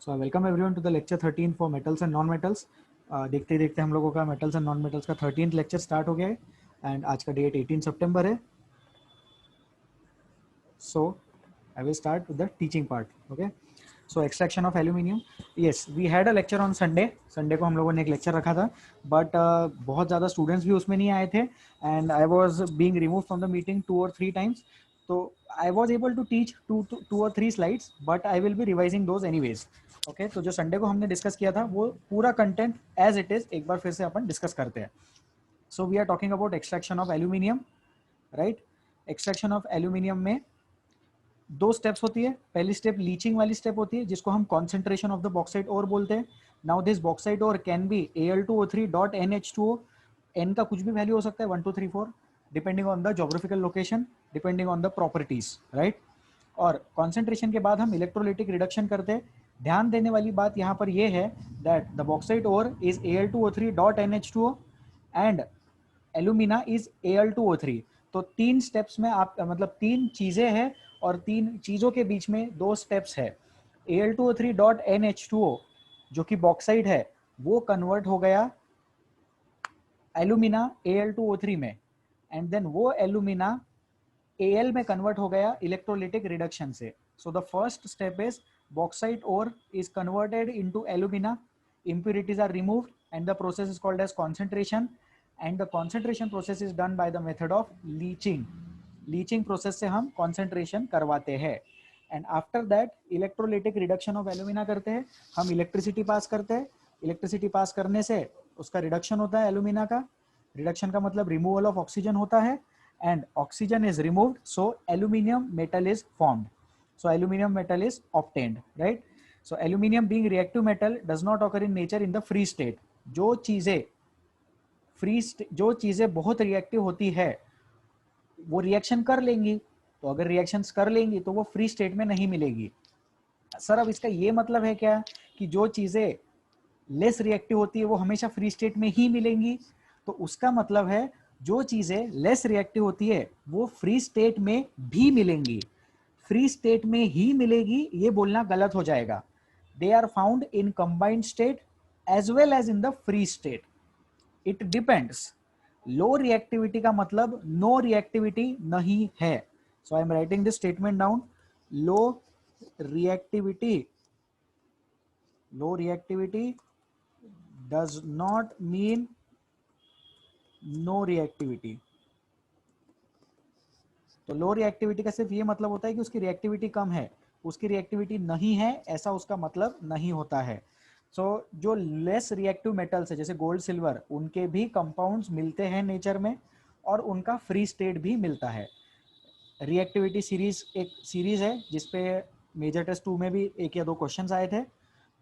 So welcome everyone to the lecture 13 for metals and non metals. देखते देखते हम लोगों का मेटल्स एंड नॉन मेटल्स का 13th लेक्चर स्टार्ट हो गया है एंड आज का डेट 18 सितंबर है। So I will start with the teaching part. Okay, so extraction of aluminium. Yes, we had a lecture on Sunday. Sunday को हम लोगों ने एक लेक्चर रखा था, बट बहुत ज़्यादा स्टूडेंट्स भी उसमें नहीं आए थे and I was being remove from the meeting 2 or 3 times. तो I was able to teach 2 or 3 slides, but I will be revising those anyways. Okay, तो जो संडे को हमने डिस्कस किया था वो पूरा कंटेंट एज इट इज एक बार फिर से अपन डिस्कस करते हैं। So we are talking about extraction of aluminium, right. Extraction of aluminium में दो स्टेप्स होती है। पहली स्टेप लीचिंग वाली स्टेप होती है जिसको हम concentration of the bauxite ore बोलते हैं। Now this bauxite ore can be Al2O3.NH2O। n का कुछ भी वैल्यू हो सकता है, 1 2 3 4, depending on the geographical location, depending on the properties, right. और कॉन्सेंट्रेशन के बाद हम इलेक्ट्रोलिटिक रिडक्शन करते हैं। ध्यान देने वाली बात यहाँ पर यह है that the bauxite ore is Al2O3.NH2O and alumina is Al2O3। तो 3 स्टेप्स में आप मतलब 3 चीजें हैं और 3 चीजों के बीच में 2 स्टेप्स है। Al2O3.NH2O जो कि बॉक्साइड है वो कन्वर्ट हो गया एलुमिना Al2O3 में एंड देन वो एलुमिना Al में कन्वर्ट हो गया इलेक्ट्रोलिटिक रिडक्शन से। So the first step is bauxite ore is converted into alumina, impurities are removed and the process is called as concentration, and the concentration process is done by the method of leaching. Leaching process से हम concentration करवाते हैं and after that electrolytic reduction of alumina करते हैं। हम electricity पास करते हैं, electricity पास करने से उसका reduction होता है alumina का। reduction का मतलब removal of oxygen होता है and oxygen is removed, so aluminium metal is formed. So aluminium metal is obtained, right? So aluminium being reactive metal does not occur in nature in the free state. जो चीजें बहुत reactive होती है वो reaction कर लेंगी, तो अगर रिएक्शंस कर लेंगी तो वो फ्री स्टेट में नहीं मिलेगी। सर अब इसका ये मतलब है क्या कि जो चीजें लेस रिएक्टिव होती है वो हमेशा फ्री स्टेट में ही मिलेंगी? तो उसका मतलब है जो चीजें लेस रिएक्टिव होती है वो फ्री स्टेट में भी मिलेंगी। फ्री स्टेट में ही मिलेगी ये बोलना गलत हो जाएगा। They are found in combined state as well as in the free state, it depends. Low reactivity का मतलब नो रिएक्टिविटी नहीं है। So I am writing this statement down. Low reactivity does not mean no reactivity। तो low reactivity का सिर्फ ये मतलब होता है कि उसकी रिएक्टिविटी कम है, उसकी रिएक्टिविटी नहीं है ऐसा उसका मतलब नहीं होता है। सो जो लेस रिएक्टिव मेटल्स है जैसे गोल्ड सिल्वर, उनके भी कंपाउंड्स मिलते हैं नेचर में और उनका फ्री स्टेट भी मिलता है। रिएक्टिविटी सीरीज एक सीरीज है जिसपे मेजर टेस्ट 2 में भी 1 या 2 क्वेश्चंस आए थे,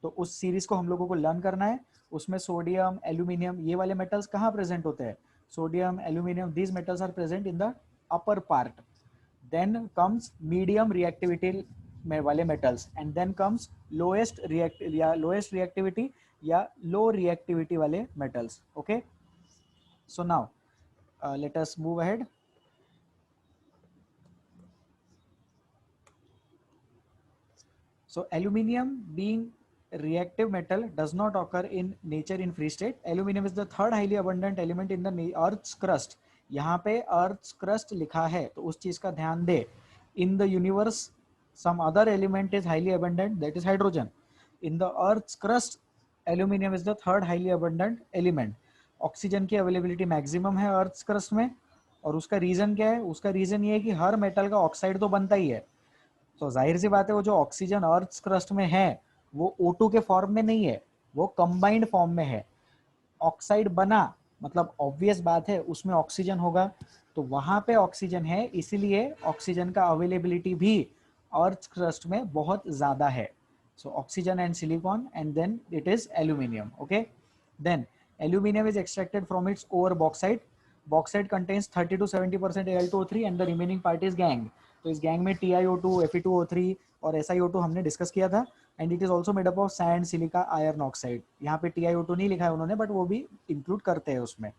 तो उस सीरीज को हम लोगों को लर्न करना है। उसमें सोडियम, एल्यूमिनियम, ये वाले मेटल्स कहाँ प्रेजेंट होते हैं? Sodium, aluminium, these metals are present in the upper part. Then comes medium reactivity में वाले metals and then comes lowest reactivity या लो रिएक्टिविटी वाले metals. Okay, so now let us move ahead. So aluminium being reactive metal does not occur in nature in free state. Aluminium is the third highly abundant element in the Earth's crust. यहाँ पे Earth's crust लिखा है तो उस चीज का ध्यान दे। In the universe, some other element is highly abundant, that is hydrogen. In the Earth's crust, aluminium is the third highly abundant element. Oxygen की अवेलेबिलिटी मैक्सिमम है Earth's crust में, और उसका रीजन क्या है? उसका रीजन ये है कि हर मेटल का ऑक्साइड तो बनता ही है। तो जाहिर सी बात है वो जो ऑक्सीजन अर्थ क्रस्ट में है वो O2 के फॉर्म में नहीं है, वो कंबाइंड फॉर्म में है। ऑक्साइड बना मतलब ऑब्वियस बात है उसमें ऑक्सीजन होगा, तो वहां पे ऑक्सीजन है, इसीलिए ऑक्सीजन का अवेलेबिलिटी भी अर्थ क्रस्ट में बहुत ज्यादा है। So oxygen and silicon and then it is aluminium. Okay, then aluminium is extracted from its ore bauxite. Bauxite contains 30 to 70% Al2O3 and the remaining part is gangue. तो इस gang में TiO2, Fe2O3 और SiO2 हमने discuss किया था and it is also made up of sand, silica, iron oxide. यहाँ पे TiO2 नहीं लिखा है उन्होंने, बट वो भी इंक्लूड करते हैं उसमें,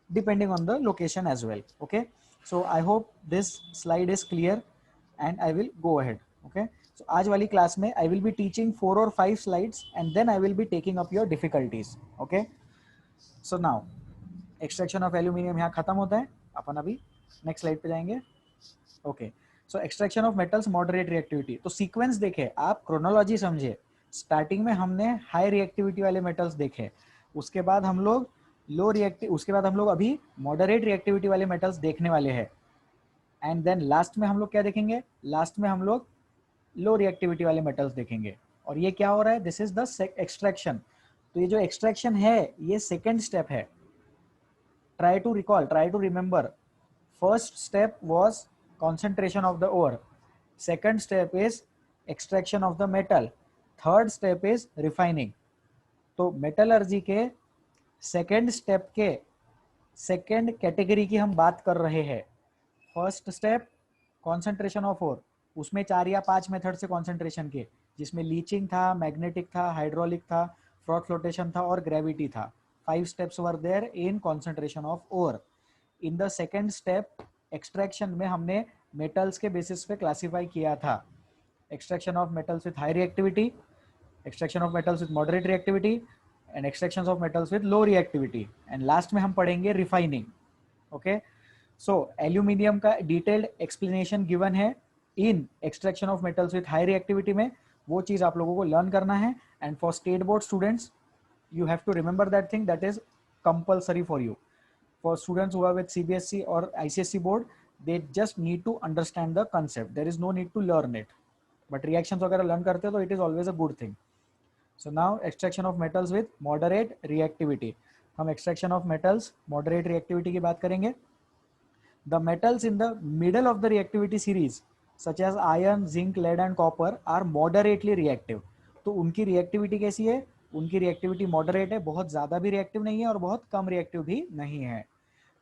depending on the location as well. Okay, so I hope this slide is clear and I will go ahead. Okay, So आज वाली क्लास में आई विल बी टीचिंग 4 और 5 slides and then I will be taking up your difficulties. Okay, so now extraction of aluminium यहाँ खत्म होता है. अपन अभी next slide पे जाएंगे. Okay, so extraction of metals moderate reactivity. तो सीक्वेंस देखे आप, क्रोनोलॉजी समझे. स्टार्टिंग में हमने हाई रिएक्टिविटी वाले मेटल्स देखे, उसके बाद हम लोग लो रिएक्टिव, उसके बाद हम लोग अभी मॉडरेट रिएक्टिविटी वाले मेटल्स देखने वाले हैं. एंड देन लास्ट में हम लोग क्या देखेंगे, लास्ट में हम लोग लो रिएक्टिविटी वाले मेटल्स देखेंगे. और ये क्या हो रहा है, दिस इज द एक्सट्रैक्शन. तो ये जो एक्सट्रैक्शन है ये सेकेंड स्टेप है. Try to recall, try to remember. First step was concentration of the ore, second step is extraction of the metal, third step is refining. तो metallurgy के second step के second category की हम बात कर रहे हैं. First step concentration of ore, उसमें 4 या 5 मेथड से कॉन्सेंट्रेशन के, जिसमें लीचिंग था, मैग्नेटिक था, हाइड्रोलिक था, फ्रॉथ फ्लोटेशन था और ग्रेविटी था. 5 steps were there in concentration of ore. In the second step extraction में हमने मेटल्स के बेसिस पे क्लासिफाई किया था. Extraction of metals with high reactivity, extraction of metals with moderate reactivity and extraction of metals with low reactivity. And last में हम पढ़ेंगे refining. Okay, so aluminium का डिटेल्ड एक्सप्लेनेशन गिवन है in extraction of metals with high reactivity में. वो चीज आप लोगों को लर्न करना है. And for state board students you have to remember that thing, that is compulsory for you. For students who are with CBSE or ICSE board, they just need to understand the concept. There is no need to learn it. But reactions वगैरह learn करते हो तो it is always a good thing. So now extraction of metals with moderate reactivity. हम extraction of metals moderate reactivity की बात करेंगे. The metals in the middle of the reactivity series, such as iron, zinc, lead and copper, are moderately reactive. तो उनकी reactivity कैसी है, उनकी reactivity moderate है, बहुत ज़्यादा भी रिएक्टिव नहीं है और बहुत कम रिएक्टिव भी नहीं है.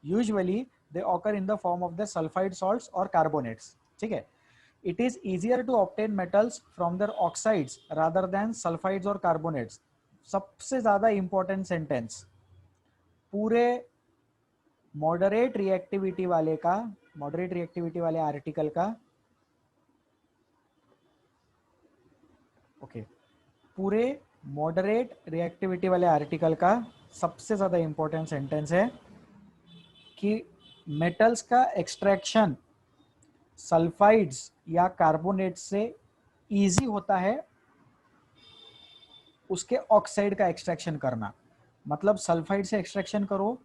Usually they occur in the form of the sulphide salts और कार्बोनेट्स. ठीक है, it is easier to obtain metals from their oxides rather than sulphides और कार्बोनेट्स. सबसे ज़्यादा इंपॉर्टेंट सेंटेंस पूरे मॉडरेट रिएक्टिविटी वाले का, मॉडरेट रिएक्टिविटी वाले आर्टिकल का, ओके, पूरे मॉडरेट रिएक्टिविटी वाले आर्टिकल का सबसे ज़्यादा इंपॉर्टेंट सेंटेंस है कि मेटल्स का एक्सट्रैक्शन सल्फाइड्स या कार्बोनेट से इजी होता है उसके ऑक्साइड का एक्सट्रैक्शन करना. मतलब सल्फाइड से एक्सट्रैक्शन करो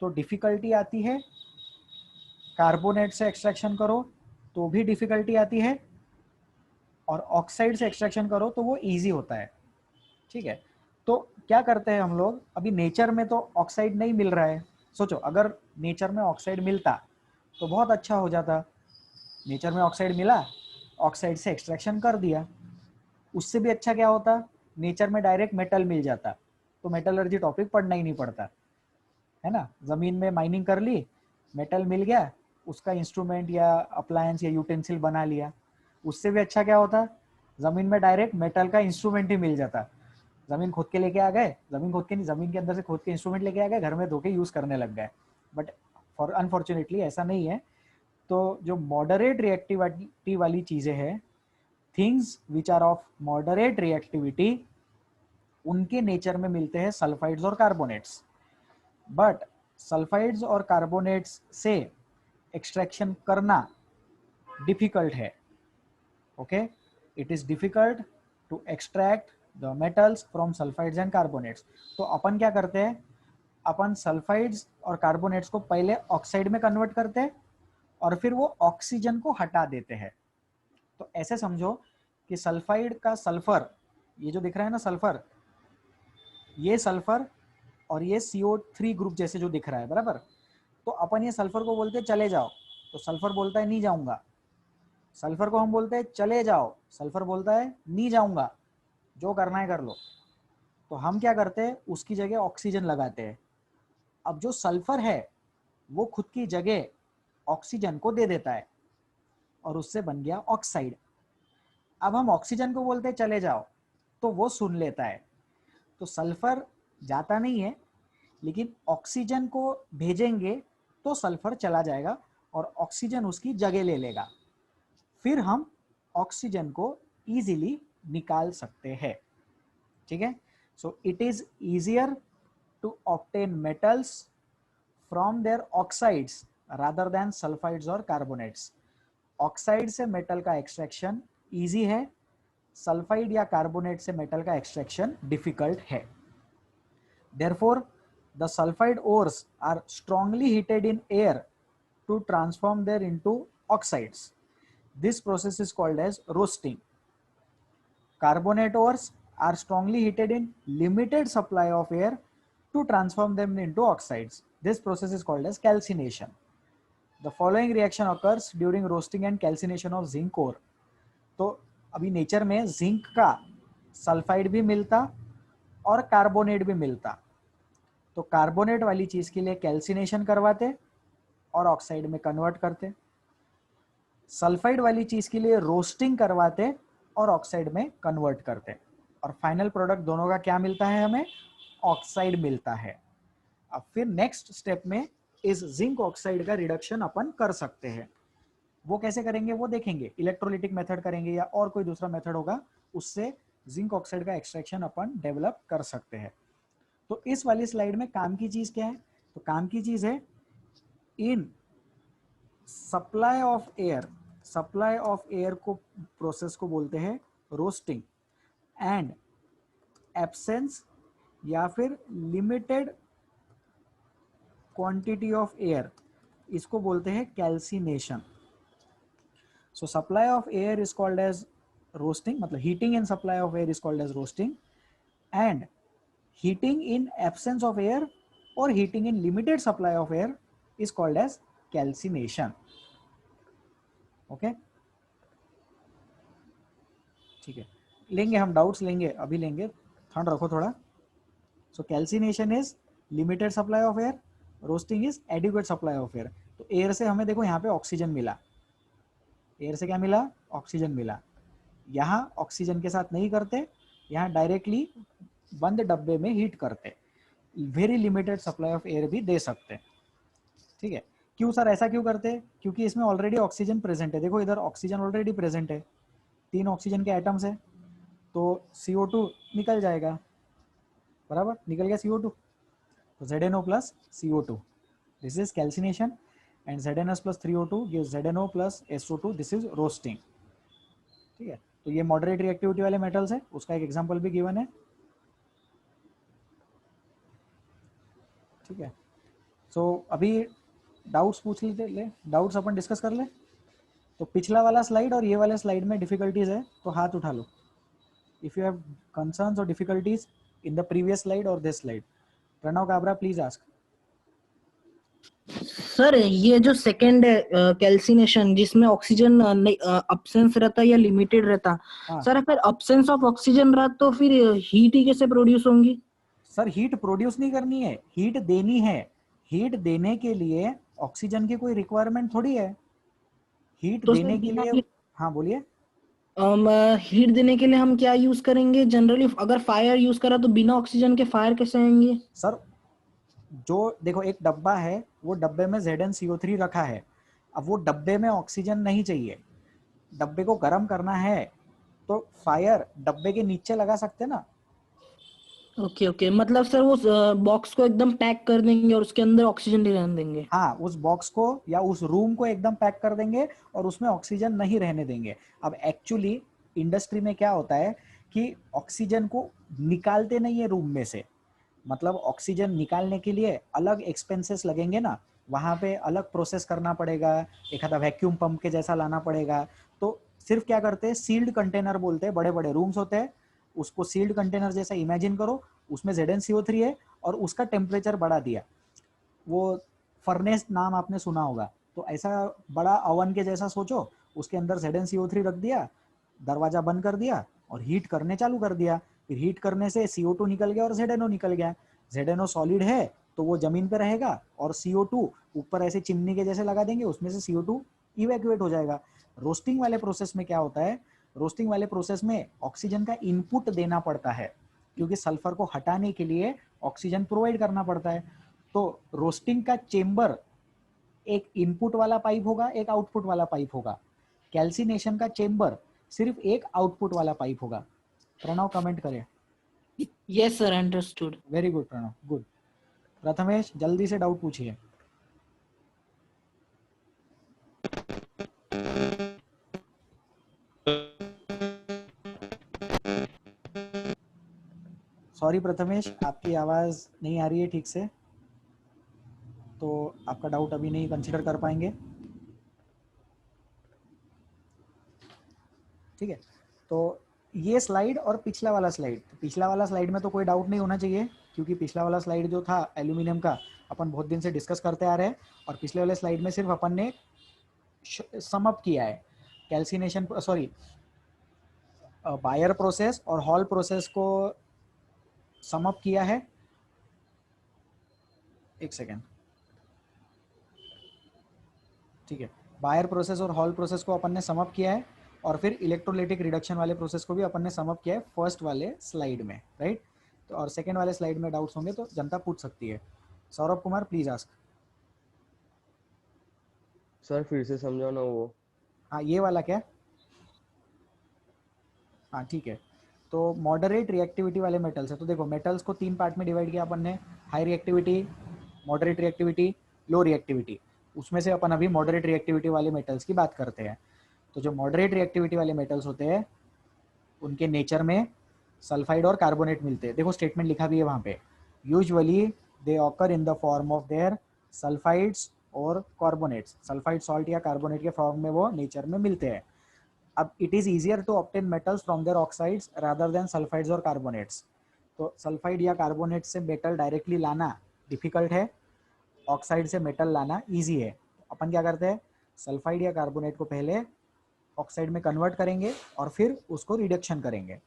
तो डिफिकल्टी आती है, कार्बोनेट से एक्सट्रैक्शन करो तो भी डिफिकल्टी आती है, और ऑक्साइड से एक्सट्रैक्शन करो तो वो इजी होता है. ठीक है, तो क्या करते हैं हम लोग, अभी नेचर में तो ऑक्साइड नहीं मिल रहा है. सोचो अगर नेचर में ऑक्साइड मिलता तो बहुत अच्छा हो जाता. नेचर में ऑक्साइड मिला, ऑक्साइड से एक्सट्रैक्शन कर दिया. उससे भी अच्छा क्या होता, नेचर में डायरेक्ट मेटल मिल जाता, तो मेटलर्जी टॉपिक पढ़ना ही नहीं पड़ता है ना. जमीन में माइनिंग कर ली, मेटल मिल गया, उसका इंस्ट्रूमेंट या अप्लायंस या यूटेंसिल बना लिया. उससे भी अच्छा क्या होता, जमीन में डायरेक्ट मेटल का इंस्ट्रूमेंट ही मिल जाता. जमीन खोद के लेके आ गए, जमीन खोद के नहीं, जमीन के अंदर से खोद के इंस्ट्रूमेंट लेके आ गए, घर में धो के यूज करने लग गए. बट फॉर अनफॉर्चुनेटली ऐसा नहीं है. तो जो मॉडरेट रिएक्टिविटी वाली चीजें हैं, things which are of moderate reactivity, उनके नेचर में मिलते हैं सल्फाइड्स और कार्बोनेट्स. बट सल्फाइड्स और कार्बोनेट्स से एक्सट्रैक्शन करना डिफिकल्ट है. Okay, it is difficult to extract the metals from sulphides and carbonates. तो अपन क्या करते हैं, अपन सल्फाइड्स और कार्बोनेट्स को पहले ऑक्साइड में कन्वर्ट करते हैं और फिर वो ऑक्सीजन को हटा देते हैं. तो ऐसे समझो कि सल्फाइड का सल्फर, ये जो दिख रहा है ना सल्फर, ये सल्फर और ये CO3 ग्रुप जैसे जो दिख रहा है, बराबर. तो अपन ये सल्फर को बोलते हैं चले जाओ, तो सल्फर बोलता है नहीं जाऊंगा. सल्फर को हम बोलते हैं चले जाओ, सल्फर बोलता है नहीं जाऊंगा, जो करना है कर लो. तो हम क्या करते हैं, उसकी जगह ऑक्सीजन लगाते हैं. अब जो सल्फर है वो खुद की जगह ऑक्सीजन को दे देता है और उससे बन गया ऑक्साइड. अब हम ऑक्सीजन को बोलते हैं चले जाओ, तो वो सुन लेता है. तो सल्फर जाता नहीं है, लेकिन ऑक्सीजन को भेजेंगे तो सल्फर चला जाएगा और ऑक्सीजन उसकी जगह ले लेगा. फिर हम ऑक्सीजन को इजीली निकाल सकते हैं, ठीक है। So it is easier to obtain metals from their oxides rather than sulphides और कार्बोनेट्स। ऑक्साइड से मेटल का एक्सट्रैक्शन इजी है, सल्फाइड या कार्बोनेट से मेटल का एक्सट्रैक्शन डिफिकल्ट है। Therefore, the sulfide ores are strongly heated in air to transform them into oxides. This process is called as roasting. Carbonate ores are strongly heated in limited supply of air to transform them into oxides. This process is called as calcination. The following reaction occurs during roasting and calcination of zinc ore. तो अभी nature में zinc का sulphide भी मिलता और carbonate भी मिलता, तो कार्बोनेट वाली चीज के लिए कैल्सिनेशन करवाते और ऑक्साइड में कन्वर्ट करते, सल्फाइड वाली चीज के लिए रोस्टिंग करवाते और ऑक्साइड में कन्वर्ट करते, और फाइनल प्रोडक्ट दोनों का क्या मिलता है, हमें ऑक्साइड मिलता है। अब फिर नेक्स्ट स्टेप में इस जिंक ऑक्साइड का रिडक्शन अपन कर सकते हैं। वो कैसे करेंगे वो देखेंगे, इलेक्ट्रोलिटिक मेथड करेंगे या और कोई दूसरा मेथड होगा, उससे जिंक ऑक्साइड का एक्सट्रैक्शन अपन डेवलप कर सकते हैं। तो इस वाली स्लाइड में काम की चीज क्या है, तो काम की चीज है इन supply of air, supply of air को प्रोसेस को बोलते हैं रोस्टिंग, एंड एब्सेंस या फिर लिमिटेड क्वांटिटी ऑफ एयर, इसको बोलते हैं calcination. So supply of air is called as roasting, मतलब heating in supply of air is called as roasting, and heating in absence of air or heating in limited supply of air is called as calcination. Okay, ठीक है, लेंगे हम doubts लेंगे, अभी लेंगे, ठंड रखो थोड़ा। सो calcination is limited supply of air, roasting is adequate supply of air. तो एयर से हमें देखो यहाँ पे ऑक्सीजन मिला, एयर से क्या मिला, ऑक्सीजन मिला। यहाँ ऑक्सीजन के साथ नहीं करते, यहाँ डायरेक्टली बंद डब्बे में हीट करते, very limited supply of air भी दे सकते, ठीक है। क्यों सर ऐसा क्यों करते, क्योंकि इसमें ऑलरेडी ऑक्सीजन प्रेजेंट है। देखो इधर ऑक्सीजन ऑलरेडी प्रेजेंट है, 3 ऑक्सीजन के एटम्स है, तो CO2 निकल जाएगा, बराबर निकल गया CO2, तो ZNO plus CO2, this is calcination, and ZNS plus 3O2 gives ZNO plus SO2, this is roasting, ठीक है। तो ये मॉडरेट रिएक्टिविटी वाले मेटल्स है, उसका एक एग्जांपल भी गिवन है, ठीक है। सो अभी डाउट्स पूछ ले, डाउट्स अपन डिस्कस कर ले। तो पिछला वाला स्लाइड और ये वाले स्लाइड में डिफिकल्टीज है तो हाथ उठा लो, इफ यू हैव कंसर्न्स और difficulties in the previous slide और this slide. Pranav Kabra please ask. Sir ये जो सेकंड कैल्सिनेशन जिसमें ऑक्सीजन अब्सेंस रहता या लिमिटेड रहता, सर अगर अब्सेंस ऑफ ऑक्सीजन रहा तो फिर हीट ही कैसे प्रोड्यूस होंगी? सर हीट प्रोड्यूस नहीं करनी है, हीट देनी है। हीट देने के लिए ऑक्सीजन की कोई रिक्वायरमेंट थोड़ी है, हीट तो देने के लिए। हाँ बोलिए। हीट देने के लिए हम क्या यूज करेंगे जनरली? अगर फायर यूज करा तो बिना ऑक्सीजन के फायर कैसे आएंगे? सर जो देखो एक डब्बा है, वो डब्बे में ZnCO3 रखा है, अब वो डब्बे में ऑक्सीजन नहीं चाहिए, डब्बे को गर्म करना है, तो फायर डब्बे के नीचे लगा सकते ना। ओके ओके, मतलब सर वो बॉक्स को एकदम पैक कर देंगे और उसके अंदर ऑक्सीजन नहीं रहने देंगे? हाँ, उस बॉक्स को या उस रूम को एकदम पैक कर देंगे और उसमें ऑक्सीजन नहीं रहने देंगे। अब एक्चुअली इंडस्ट्री में क्या होता है कि ऑक्सीजन को निकालते नहीं है रूम में से, मतलब ऑक्सीजन निकालने के लिए अलग एक्सपेंसेस लगेंगे ना, वहाँ पे अलग प्रोसेस करना पड़ेगा, एक आधा वैक्यूम पंप के जैसा लाना पड़ेगा। तो सिर्फ क्या करते हैं, सील्ड कंटेनर बोलते हैं, बड़े बड़े रूम्स होते हैं, उसको सील्ड कंटेनर जैसा इमेजिन करो, उसमें ZnCO3 है और उसका टेम्परेचर बढ़ा दिया, वो फर्नेस नाम आपने सुना होगा, तो ऐसा बड़ा ओवन के जैसा सोचो, उसके अंदर ZnCO3 रख दिया, दरवाजा बंद कर दिया और हीट करने चालू कर दिया, फिर हीट करने से CO2 निकल गया और ZNO निकल गया। ZNO सॉलिड है तो वो जमीन पे रहेगा और CO2 ऊपर ऐसे चिमनी के जैसे लगा देंगे, उसमें से CO2 इवैक्यूएट हो जाएगा। रोस्टिंग वाले प्रोसेस में क्या होता है, रोस्टिंग वाले प्रोसेस में ऑक्सीजन का इनपुट देना पड़ता है, क्योंकि सल्फर को हटाने के लिए ऑक्सीजन प्रोवाइड करना पड़ता है। तो रोस्टिंग का चेंबर एक इनपुट वाला पाइप होगा, एक आउटपुट वाला पाइप होगा। कैल्सिनेशन का चेंबर सिर्फ एक आउटपुट वाला पाइप होगा। प्रणव कमेंट करे। Yes sir, understood. Very good Pranav, good. Prathamesh जल्दी से डाउट पूछिए। सॉरी प्रथमेश, आपकी आवाज नहीं आ रही है ठीक से, तो आपका डाउट अभी नहीं कंसिडर कर पाएंगे। ठीक है, तो ये स्लाइड और पिछला वाला स्लाइड, पिछला वाला स्लाइड में तो कोई डाउट नहीं होना चाहिए, क्योंकि पिछला वाला स्लाइड जो था एल्यूमिनियम का अपन बहुत दिन से डिस्कस करते आ रहे हैं, और पिछले वाले स्लाइड में सिर्फ अपन ने सम अप किया है कैल्सिनेशन, सॉरी बायर प्रोसेस और हॉल प्रोसेस को सम अप किया है। एक सेकेंड, ठीक है, बायर प्रोसेस और हॉल प्रोसेस को अपन ने सम अप किया है, और फिर इलेक्ट्रोलाइटिक रिडक्शन वाले प्रोसेस को भी अपन ने सम अप किया है फर्स्ट वाले स्लाइड में, राइट। तो और सेकेंड वाले स्लाइड में डाउट्स होंगे तो जनता पूछ सकती है। Saurabh Kumar please ask. Sir फिर से समझाओ ना वो। हाँ ये वाला क्या? हाँ ठीक है, तो मॉडरेट रिएक्टिविटी वाले मेटल्स है। तो देखो मेटल्स को 3 पार्ट में डिवाइड किया अपन ने, हाई रिएक्टिविटी, मॉडरेट रिएक्टिविटी, लो रिएक्टिविटी। उसमें से अपन अभी मॉडरेट रिएक्टिविटी वाले मेटल्स की बात करते हैं। तो जो मॉडरेट रिएक्टिविटी वाले मेटल्स होते हैं उनके नेचर में सल्फाइड और कार्बोनेट मिलते हैं। देखो स्टेटमेंट लिखा भी है वहाँ पे, usually they occur in the form of their sulphides और कार्बोनेट्स। सल्फाइड सॉल्ट या कार्बोनेट के फॉर्म में वो नेचर में मिलते हैं। अब it is easier to obtain metals from their oxides rather than sulphides और कार्बोनेट्स। तो सल्फाइड या कार्बोनेट से मेटल डायरेक्टली लाना डिफिकल्ट है, ऑक्साइड से मेटल लाना ईजी है। अपन क्या करते हैं, सल्फाइड या कार्बोनेट को पहले ऑक्साइड में कन्वर्ट करेंगे और फिर उसको रिडक्शन करेंगे।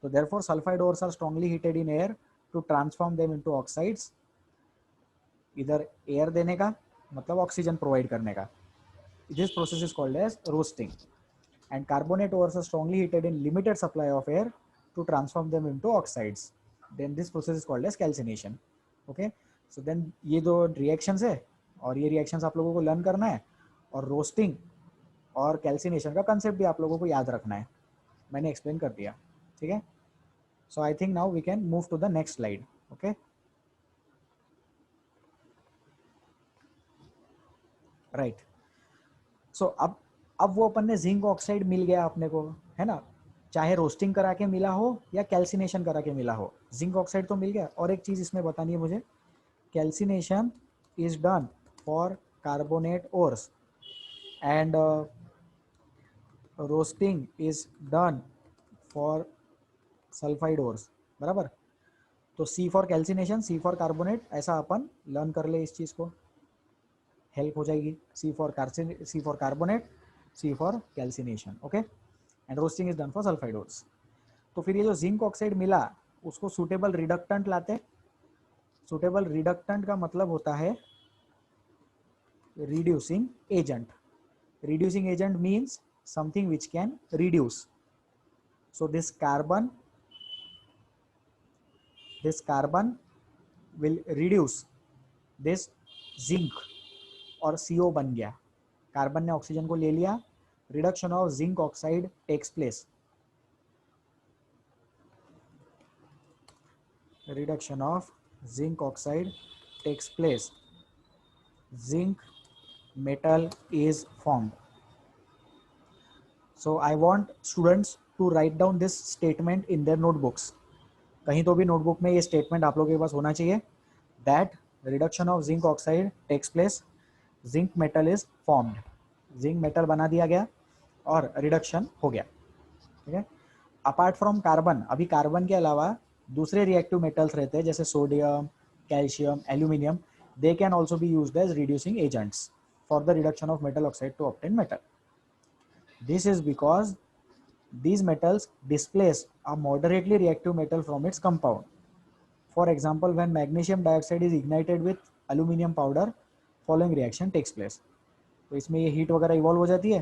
तो therefore sulphide ores are strongly heated in air to transform them into oxides. इधर एयर देने का मतलब ऑक्सीजन प्रोवाइड करने का। This process is called as roasting. And carbonate ores are strongly heated in limited supply of air to transform them into oxides. Then this process is called as calcination. Okay, so then ये दो reactions है, और ये reactions आप लोगों को learn करना है, और roasting और calcination का concept भी आप लोगों को याद रखना है। मैंने explain कर दिया, ठीक है। So I think now we can move to the next slide. Okay, right. So अब वो अपन ने जिंक ऑक्साइड मिल गया अपने को, है ना, चाहे रोस्टिंग करा के मिला हो या कैल्सिनेशन करा के मिला हो, जिंक ऑक्साइड तो मिल गया। और एक चीज़ इसमें बतानी है मुझे, calcination is done for carbonate ores and roasting is done for sulphide ores, बराबर। तो C for calcination, C for carbonate, ऐसा अपन लर्न कर ले, इस चीज़ को हेल्प हो जाएगी। C for carbonate, C for calcination, okay, and roasting is done for sulfide ores. तो फिर ये जो जिंक ऑक्साइड मिला उसको सुटेबल रिडक्टेंट लाते। सुटेबल रिडक्टेंट का मतलब होता है reducing agent. Reducing agent means something which can reduce. So this carbon will reduce this zinc, और CO बन गया। कार्बन ने ऑक्सीजन को ले लिया, reduction of zinc oxide takes place. Reduction of zinc oxide takes place, zinc metal is formed. So I want students to write down this statement in their notebooks. कहीं तो भी notebook में ये statement आप लोगों के पास होना चाहिए, that reduction of zinc oxide takes place, zinc metal is formed. Zinc metal बना दिया गया और रिडक्शन हो गया, ठीक है। अपार्ट फ्रॉम कार्बन, अभी कार्बन के अलावा दूसरे रिएक्टिव मेटल्स रहते हैं जैसे sodium, calcium, aluminium, they can also be used as reducing agents for the reduction of metal oxide to obtain metal. This is because these metals displace a moderately reactive metal from its compound. For example, when magnesium dioxide is ignited with aluminum powder, following reaction takes place. तो इसमें ये heat वगैरह evolve हो जाती है,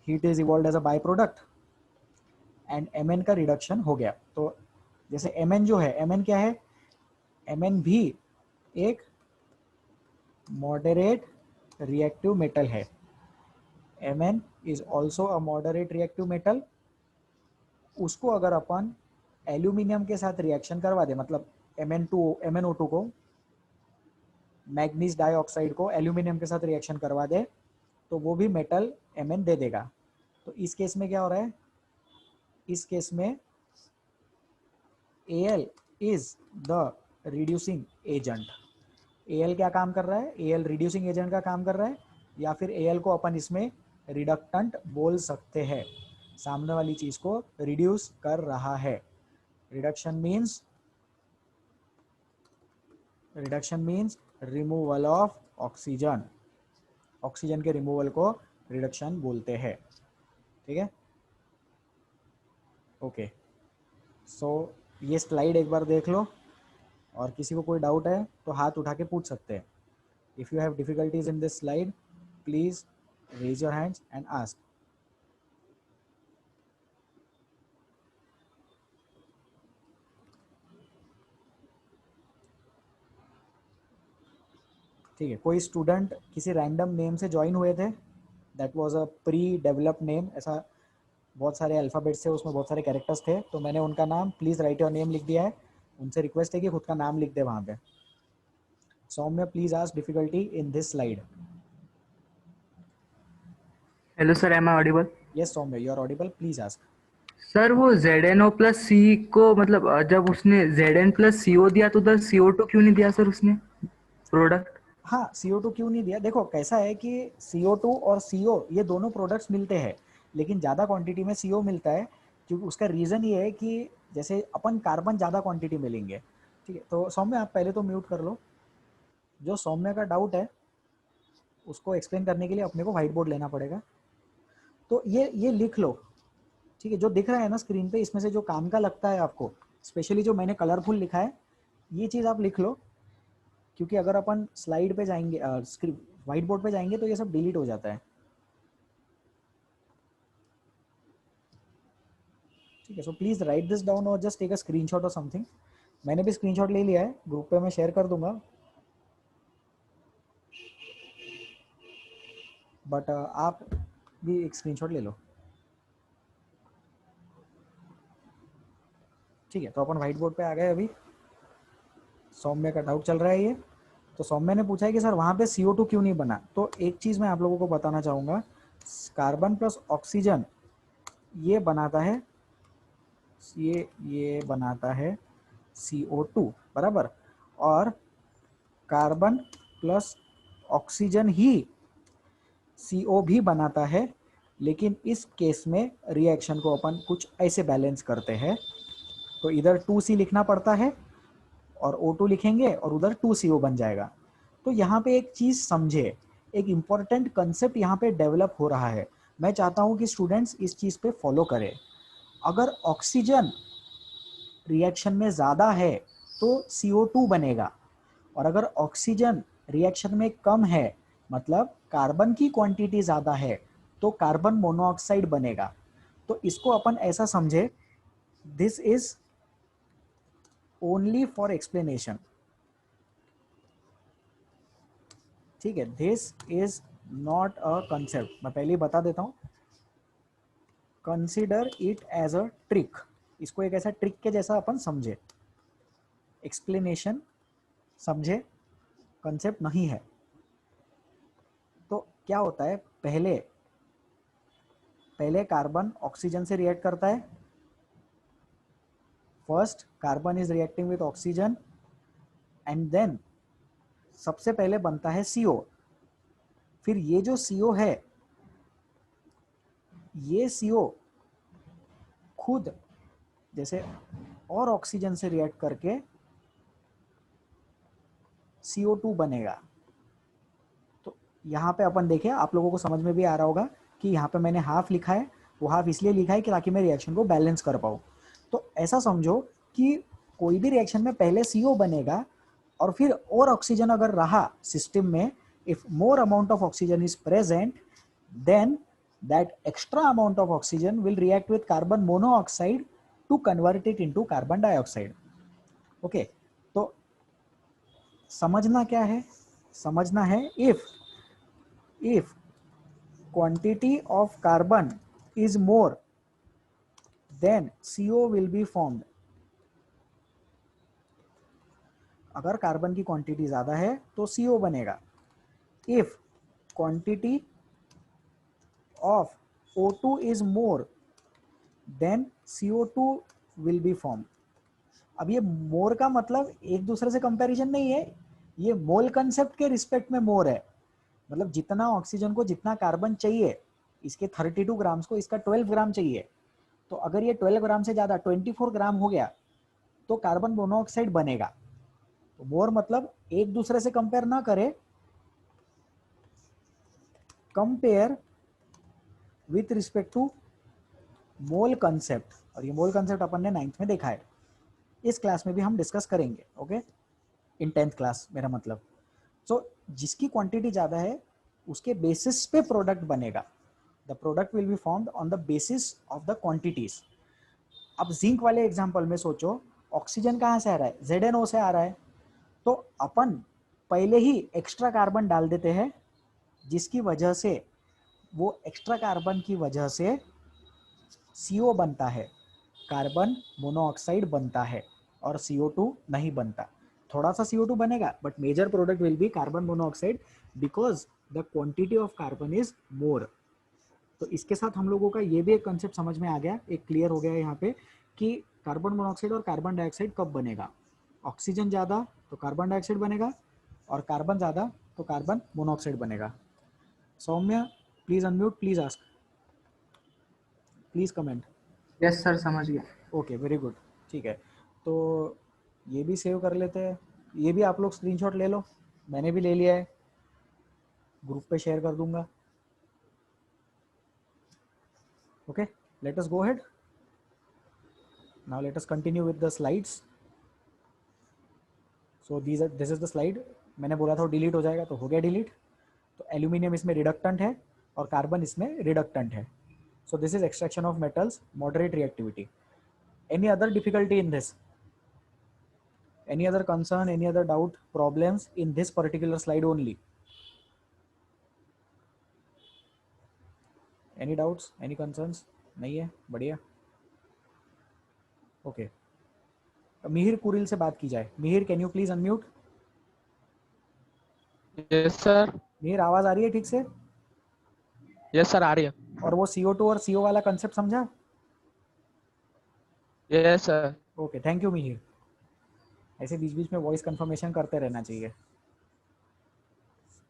heat is evolve as a by product and Mn का reduction हो गया. तो जैसे Mn जो है, Mn क्या है, Mn भी एक मॉडरेट रिएक्टिव मेटल है. Mn is also a moderate reactive metal. उसको अगर अपन एल्यूमिनियम के साथ रिएक्शन करवा दे, मतलब MnO2 को, मैग्नीज डाइऑक्साइड को एल्यूमिनियम के साथ रिएक्शन करवा दे, तो वो भी मेटल Mn दे देगा। तो इस केस में क्या हो रहा है, इस केस में Al is the reducing agent. Al क्या काम कर रहा है, Al रिड्यूसिंग एजेंट का काम कर रहा है, या फिर Al को अपन इसमें रिडक्टेंट बोल सकते हैं, सामने वाली चीज को रिड्यूस कर रहा है। Reduction means removal of oxygen. Oxygen के रिमूवल को रिडक्शन बोलते हैं, ठीक है। ओके, सो ये स्लाइड एक बार देख लो, और किसी को कोई डाउट है तो हाथ उठा के पूछ सकते हैं। If you have difficulties in this slide, please raise your hands and ask. ठीक है, कोई स्टूडेंट किसी रैंडम नेम से ज्वाइन हुए थे, that was a pre developed name, ऐसा बहुत सारे अल्फ़ाबेट्स थे, उसमें बहुत सारे कैरेक्टर्स थे, तो मैंने उनका नाम प्लीज़ राइट योर नेम लिख दिया है। उनसे रिक्वेस्ट है कि खुद का नाम लिख दे वहाँ पे। Saumya please ask difficulty in this slide. Hello sir, am I audible? Yes Saumya, you are audible, please ask. Sir वो ZnO प्लस सी को, मतलब जब उसने Zn प्लस CO दिया तो उधर CO2 क्यों नहीं दिया सर उसने प्रोडक्ट? हाँ, CO2 क्यों नहीं दिया, देखो कैसा है कि CO2 और CO ये दोनों प्रोडक्ट्स मिलते हैं, लेकिन ज़्यादा क्वांटिटी में CO मिलता है, क्योंकि उसका रीज़न ये है कि जैसे अपन कार्बन ज़्यादा क्वांटिटी में लेंगे। ठीक है, तो सौम्य आप पहले तो म्यूट कर लो। जो सौम्य का डाउट है उसको एक्सप्लेन करने के लिए अपने को व्हाइट बोर्ड लेना पड़ेगा, तो ये लिख लो। ठीक है, जो दिख रहा है ना स्क्रीन पे, इसमें से जो काम का लगता है आपको, स्पेशली जो मैंने कलरफुल लिखा है, ये चीज़ आप लिख लो, क्योंकि अगर अपन स्लाइड पे जाएंगे, व्हाइट बोर्ड पे जाएंगे तो ये सब डिलीट हो जाता है। ठीक है, so please right this down और जस्ट टेक अ स्क्रीनशॉट और समथिंग। मैंने भी स्क्रीनशॉट ले लिया है, ग्रुप पे मैं शेयर कर दूंगा, बट आप भी एक स्क्रीनशॉट ले लो। ठीक है, तो अपन व्हाइट बोर्ड पे आ गए। अभी सौम्य का डाउट चल रहा है ये, तो सौम्य ने पूछा है कि सर वहाँ पे CO2 क्यों नहीं बना। तो एक चीज़ मैं आप लोगों को बताना चाहूँगा, कार्बन प्लस ऑक्सीजन ये बनाता है, ये बनाता है CO2 बराबर, और कार्बन प्लस ऑक्सीजन ही CO भी बनाता है, लेकिन इस केस में रिएक्शन को अपन कुछ ऐसे बैलेंस करते हैं, तो इधर 2C लिखना पड़ता है और O2 लिखेंगे और उधर 2CO बन जाएगा। तो यहाँ पे एक चीज़ समझे, एक इम्पॉर्टेंट कंसेप्ट यहाँ पे डेवलप हो रहा है, मैं चाहता हूँ कि स्टूडेंट्स इस चीज़ पे फॉलो करें। अगर ऑक्सीजन रिएक्शन में ज़्यादा है तो CO2 बनेगा, और अगर ऑक्सीजन रिएक्शन में कम है, मतलब कार्बन की क्वांटिटी ज़्यादा है, तो कार्बन मोनोऑक्साइड बनेगा। तो इसको अपन ऐसा समझे, this is only for explanation. ठीक है, this is not a concept, मैं पहले ही बता देता हूं, consider it as a trick. इसको एक ऐसा ट्रिक के जैसा अपन समझे, एक्सप्लेनेशन समझे, कंसेप्ट नहीं है। तो क्या होता है, पहले कार्बन ऑक्सीजन से रिएक्ट करता है, first carbon is reacting with oxygen, and then सबसे पहले बनता है CO। फिर ये जो CO है, ये CO खुद जैसे और ऑक्सीजन से रिएक्ट करके CO2 बनेगा। तो यहाँ पे अपन देखें, आप लोगों को समझ में भी आ रहा होगा कि यहाँ पे मैंने हाफ लिखा है, वो हाफ इसलिए लिखा है कि ताकि मैं रिएक्शन को बैलेंस कर पाऊँ। तो ऐसा समझो कि कोई भी रिएक्शन में पहले CO बनेगा, और फिर और ऑक्सीजन अगर रहा सिस्टम में, if more amount of oxygen is present, then that extra amount of oxygen will react with carbon monoxide to convert it into carbon dioxide. Okay, तो समझना क्या है, समझना है if quantity of carbon is more, then CO will be formed. अगर carbon की quantity ज्यादा है तो CO बनेगा. If quantity of O2 is more, then CO2 will be formed. अब ये मोर का मतलब एक दूसरे से कंपैरिजन नहीं है, ये मोल कंसेप्ट के रिस्पेक्ट में मोर है. मतलब जितना ऑक्सीजन को जितना कार्बन चाहिए, इसके 32 ग्राम्स को इसका 12 ग्राम चाहिए. तो अगर ये 12 ग्राम से ज्यादा 24 ग्राम हो गया तो कार्बन मोनोऑक्साइड बनेगा. तो मोर मतलब एक दूसरे से कंपेयर ना करे, compare with respect to mole concept. और ये मोल कंसेप्ट अपन ने 9th में देखा है, इस क्लास में भी हम डिस्कस करेंगे. ओके, इन 10th क्लास मेरा मतलब. सो जिसकी क्वांटिटी ज्यादा है उसके बेसिस पे प्रोडक्ट बनेगा. The product will be formed on the basis of the quantities. अब जिंक वाले एग्जांपल में सोचो, ऑक्सीजन कहाँ से आ रहा है? ZnO से आ रहा है. तो अपन पहले ही एक्स्ट्रा कार्बन डाल देते हैं, जिसकी वजह से वो एक्स्ट्रा कार्बन की वजह से CO बनता है, कार्बन मोनोऑक्साइड बनता है, और CO2 नहीं बनता. थोड़ा सा CO2 बनेगा, but major product will be carbon monoxide because the quantity of carbon is more. तो इसके साथ हम लोगों का ये भी एक कंसेप्ट समझ में आ गया, एक क्लियर हो गया यहाँ पे कि कार्बन मोनोऑक्साइड और कार्बन डाइऑक्साइड कब बनेगा. ऑक्सीजन ज़्यादा तो कार्बन डाइऑक्साइड बनेगा, और कार्बन ज़्यादा तो कार्बन मोनोऑक्साइड बनेगा. Saumya, please unmute, please ask, please comment. Yes sir, समझ गया. Okay, very good. ठीक है, तो ये भी सेव कर लेते हैं. ये भी आप लोग स्क्रीनशॉट ले लो, मैंने भी ले लिया है, ग्रुप पे शेयर कर दूंगा. Okay, let us go ahead. Now let us continue with the slides. So this is the slide. मैंने बोला था डिलीट हो जाएगा, तो हो गया डिलीट. तो एल्यूमिनियम इसमें रिडक्टेंट है और कार्बन इसमें रिडक्टेंट है. So this is extraction of metals, moderate reactivity. Any other difficulty in this? Any other concern, any other doubt, problems in this particular slide only? Any doubts, any concerns? नहीं है, बढ़िया. Okay, Mihir Kuril से बात की जाए. Mihir, can you please unmute? Yes sir. Mihir, आवाज आ रही है ठीक से? यस सर, आ रही है. और वो CO2 और CO वाला कंसेप्ट समझा? Yes sir. Okay, thank you Mihir. ऐसे बीच बीच में वॉइस कंफर्मेशन करते रहना चाहिए.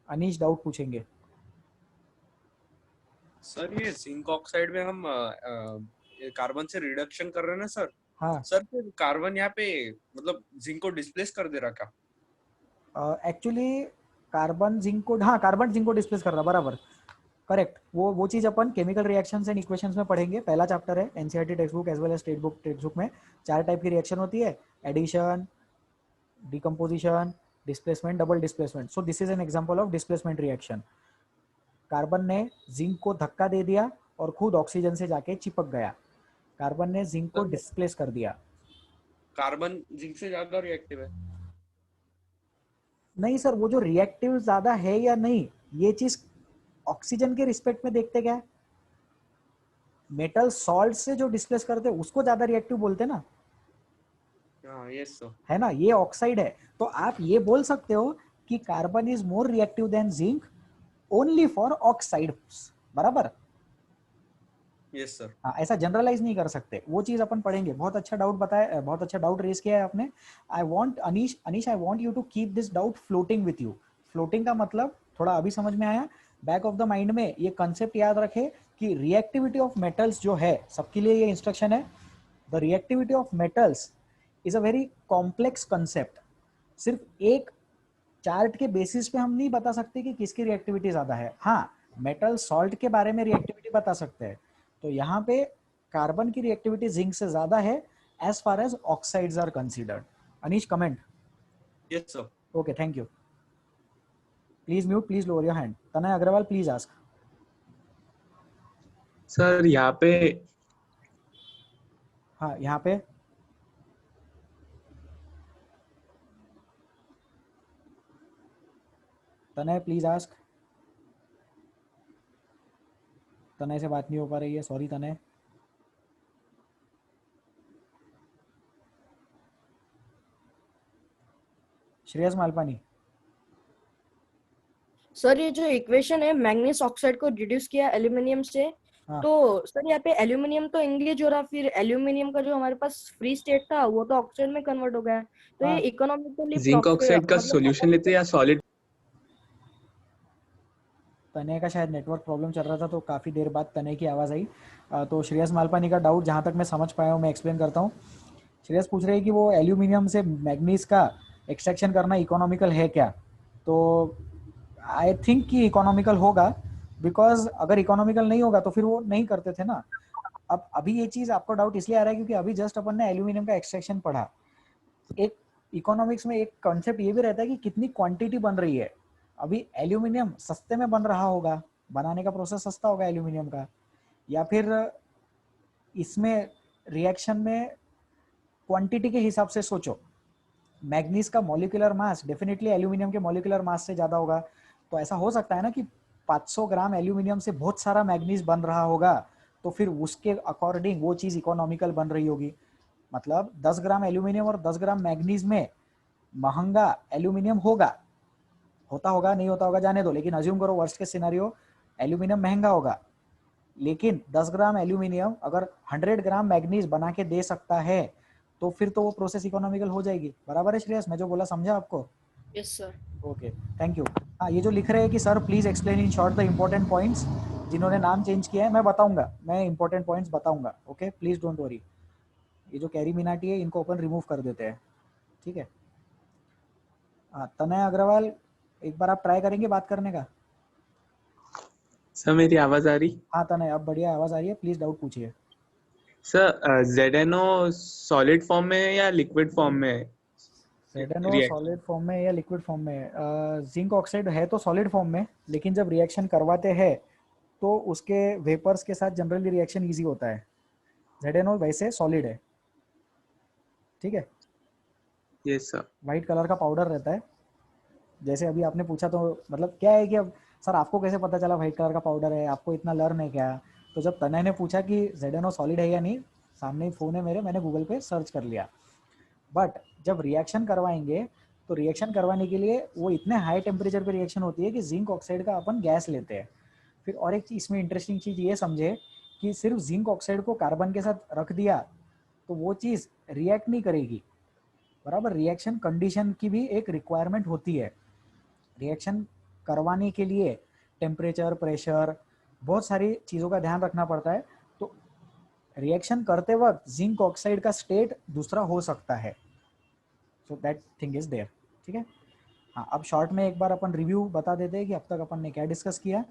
अनीश डाउट पूछेंगे. सर ये जिंक ऑक्साइड में हम कार्बन से रिडक्शन कर रहे हैं ना सर. हाँ सर, फिर कार्बन यहाँ पे मतलब जिंक को डिस्प्लेस कर दे रहा क्या? एक्चुअली कार्बन जिंक को, हाँ कार्बन जिंक को डिस्प्लेस कर रहा, बराबर, करेक्ट. वो चीज अपन केमिकल रिएक्शंस एंड इक्वेशंस में पढ़ेंगे. पहला चैप्टर है NCERT text book as well as text book में. 4 टाइप की रिएक्शन होती है: addition, decomposition, displacement, double displacement. So this is an example of displacement reaction. Carbon ने जिंक को धक्का दे दिया और खुद ऑक्सीजन से जाके चिपक गया. कार्बन ने जिंक को डिस्प्लेस कर दिया. कार्बन जिंक से ज्यादा रिएक्टिव है? नहीं सर, वो जो रिएक्टिव ज्यादा है या नहीं, ये चीज ऑक्सीजन के रिस्पेक्ट में देखते क्या है. मेटल सॉल्ट से जो डिस्प्लेस करते हैं उसको ज्यादा रिएक्टिव बोलते हैं ना, हाँ यस सर. है ना. ये ऑक्साइड है, तो आप ये बोल सकते हो कि carbon is more reactive than zinc only for oxides, बराबर. Yes sir. हाँ, ऐसा जनरलाइज नहीं कर सकते. वो चीज अपन पढ़ेंगे. बहुत अच्छा डाउट बताया, बहुत अच्छा डाउट रेज किया है आपने. I want Anish I want you to keep this doubt floating with you. Floating का मतलब थोड़ा अभी समझ में आया. बैक ऑफ द माइंड में ये कंसेप्ट याद रखे कि रिएक्टिविटी ऑफ मेटल्स जो है, सबके लिए ये इंस्ट्रक्शन है. The reactivity of metals is a very complex concept. सिर्फ एक चार्ट के बेसिस पे हम नहीं बता सकते कि किसकी रिएक्टिविटी ज्यादा है. हाँ, मेटल सॉल्ट के बारे में रिएक्टिविटी बता सकते हैं. तो यहाँ पे कार्बन की रिएक्टिविटी जिंक से ज्यादा है as far as oxides are considered. Anish, comment? Yes sir. Okay, thank you. Please mute, please lower your hand. Tanay Agarwal, please ask. Sir यहाँ पे, हाँ यहाँ पे तनय प्लीज आस्क. तनय से बात नहीं हो पा रही है, सॉरी तनय। श्रेयस मालपानी। सर ये जो इक्वेशन है मैग्नीज ऑक्साइड को रिड्यूस किया एल्यूमिनियम से, हाँ। तो सर यहाँ पे एल्यूमिनियम तो एंगेज हो रहा, फिर एल्यूमिनियम का जो हमारे पास फ्री स्टेट था वो तो ऑक्साइड में कन्वर्ट हो गया, तो हाँ। ये इकोनॉमिकली जिंक ऑक्साइड का सॉल्यूशन लेते हैं या सॉलिड? तनय का शायद नेटवर्क प्रॉब्लम चल रहा था, तो काफ़ी देर बाद तनय की आवाज़ आई। तो श्रेयस मालपानी का डाउट जहाँ तक मैं समझ पाया हूँ मैं एक्सप्लेन करता हूँ। श्रेयस पूछ रहे हैं कि वो एल्यूमिनियम से मैग्नीज का एक्सट्रैक्शन करना इकोनॉमिकल है क्या? तो आई थिंक कि इकोनॉमिकल होगा, बिकॉज अगर इकोनॉमिकल नहीं होगा तो फिर वो नहीं करते थे ना। अब अभी ये चीज़ आपको डाउट इसलिए आ रहा है क्योंकि अभी जस्ट अपन ने एल्यूमिनियम का एक्सट्रैक्शन पढ़ा। एक इकोनॉमिक्स में एक कॉन्सेप्ट ये भी रहता है कि कितनी क्वांटिटी बन रही है। अभी एल्यूमिनियम सस्ते में बन रहा होगा, बनाने का प्रोसेस सस्ता होगा एल्यूमिनियम का, या फिर इसमें रिएक्शन में क्वांटिटी के हिसाब से सोचो। मैग्नीज का मॉलिक्यूलर मास डेफिनेटली एल्यूमिनियम के मॉलिक्यूलर मास से ज़्यादा होगा, तो ऐसा हो सकता है ना कि 500 ग्राम एल्यूमिनियम से बहुत सारा मैग्नीज बन रहा होगा, तो फिर उसके अकॉर्डिंग वो चीज़ इकोनॉमिकल बन रही होगी। मतलब 10 ग्राम एल्यूमिनियम और 10 ग्राम मैग्नीज में महंगा एल्यूमिनियम होगा, होता होगा नहीं होता होगा जाने दो, लेकिन अज्यूम करो वर्स्ट के सिनेरियो एल्यूमिनियम महंगा होगा, लेकिन 10 ग्राम एल्यूमिनियम अगर 100 ग्राम मैग्नीज बना के दे सकता है तो फिर तो वो प्रोसेस इकोनॉमिकल हो जाएगी। बराबर है श्रेयस, मैं जो बोला समझा आपको? Yes sir. Okay, thank you. हाँ, ये जो लिख रहे हैं कि sir please explain in short the important points, जिन्होंने नाम चेंज किया है मैं बताऊंगा, मैं इंपॉर्टेंट पॉइंट्स बताऊंगा। Okay, please don't worry. ये जो कैरी मिनाटी है इनको अपन रिमूव कर देते हैं, ठीक है। हाँ, तनय अग्रवाल, एक बार आप ट्राई करेंगे बात करने का? सर मेरी आवाज आ रही? हाँ तनय, अब बढ़िया आवाज आ रही है, प्लीज डाउट पूछिए। सर ZNO सॉलिड फॉर्म में है या लिक्विड फॉर्म में है? ZNO सॉलिड फॉर्म में या लिक्विड फॉर्म में? जिंक ऑक्साइड है तो सॉलिड फॉर्म में, लेकिन जब रिएक्शन करवाते हैं तो उसके वेपर्स के साथ जनरली रिएक्शन इजी होता है। ZNO वैसे सॉलिड है, ठीक है। Yes sir. वाइट कलर का पाउडर रहता है। जैसे अभी आपने पूछा तो मतलब क्या है कि अब सर आपको कैसे पता चला वाइट कलर का पाउडर है, आपको इतना लर्न है क्या? तो जब तनय ने पूछा कि ZNO सॉलिड है या नहीं, सामने ही फ़ोन है मेरे, मैंने गूगल पे सर्च कर लिया। बट जब रिएक्शन करवाएंगे तो रिएक्शन करवाने के लिए वो इतने हाई टेम्परेचर पे रिएक्शन होती है कि जिंक ऑक्साइड का अपन गैस लेते हैं। फिर और एक चीज़ इसमें इंटरेस्टिंग चीज़ ये समझे कि सिर्फ जिंक ऑक्साइड को कार्बन के साथ रख दिया तो वो चीज़ रिएक्ट नहीं करेगी। बराबर, रिएक्शन कंडीशन की भी एक रिक्वायरमेंट होती है। रिएक्शन करवाने के लिए टेम्परेचर, प्रेशर, बहुत सारी चीज़ों का ध्यान रखना पड़ता है। तो रिएक्शन करते वक्त जिंक ऑक्साइड का स्टेट दूसरा हो सकता है, so that thing is there, ठीक है। हाँ, अब शॉर्ट में एक बार अपन रिव्यू बता देते हैं कि अब तक अपन ने क्या डिस्कस किया।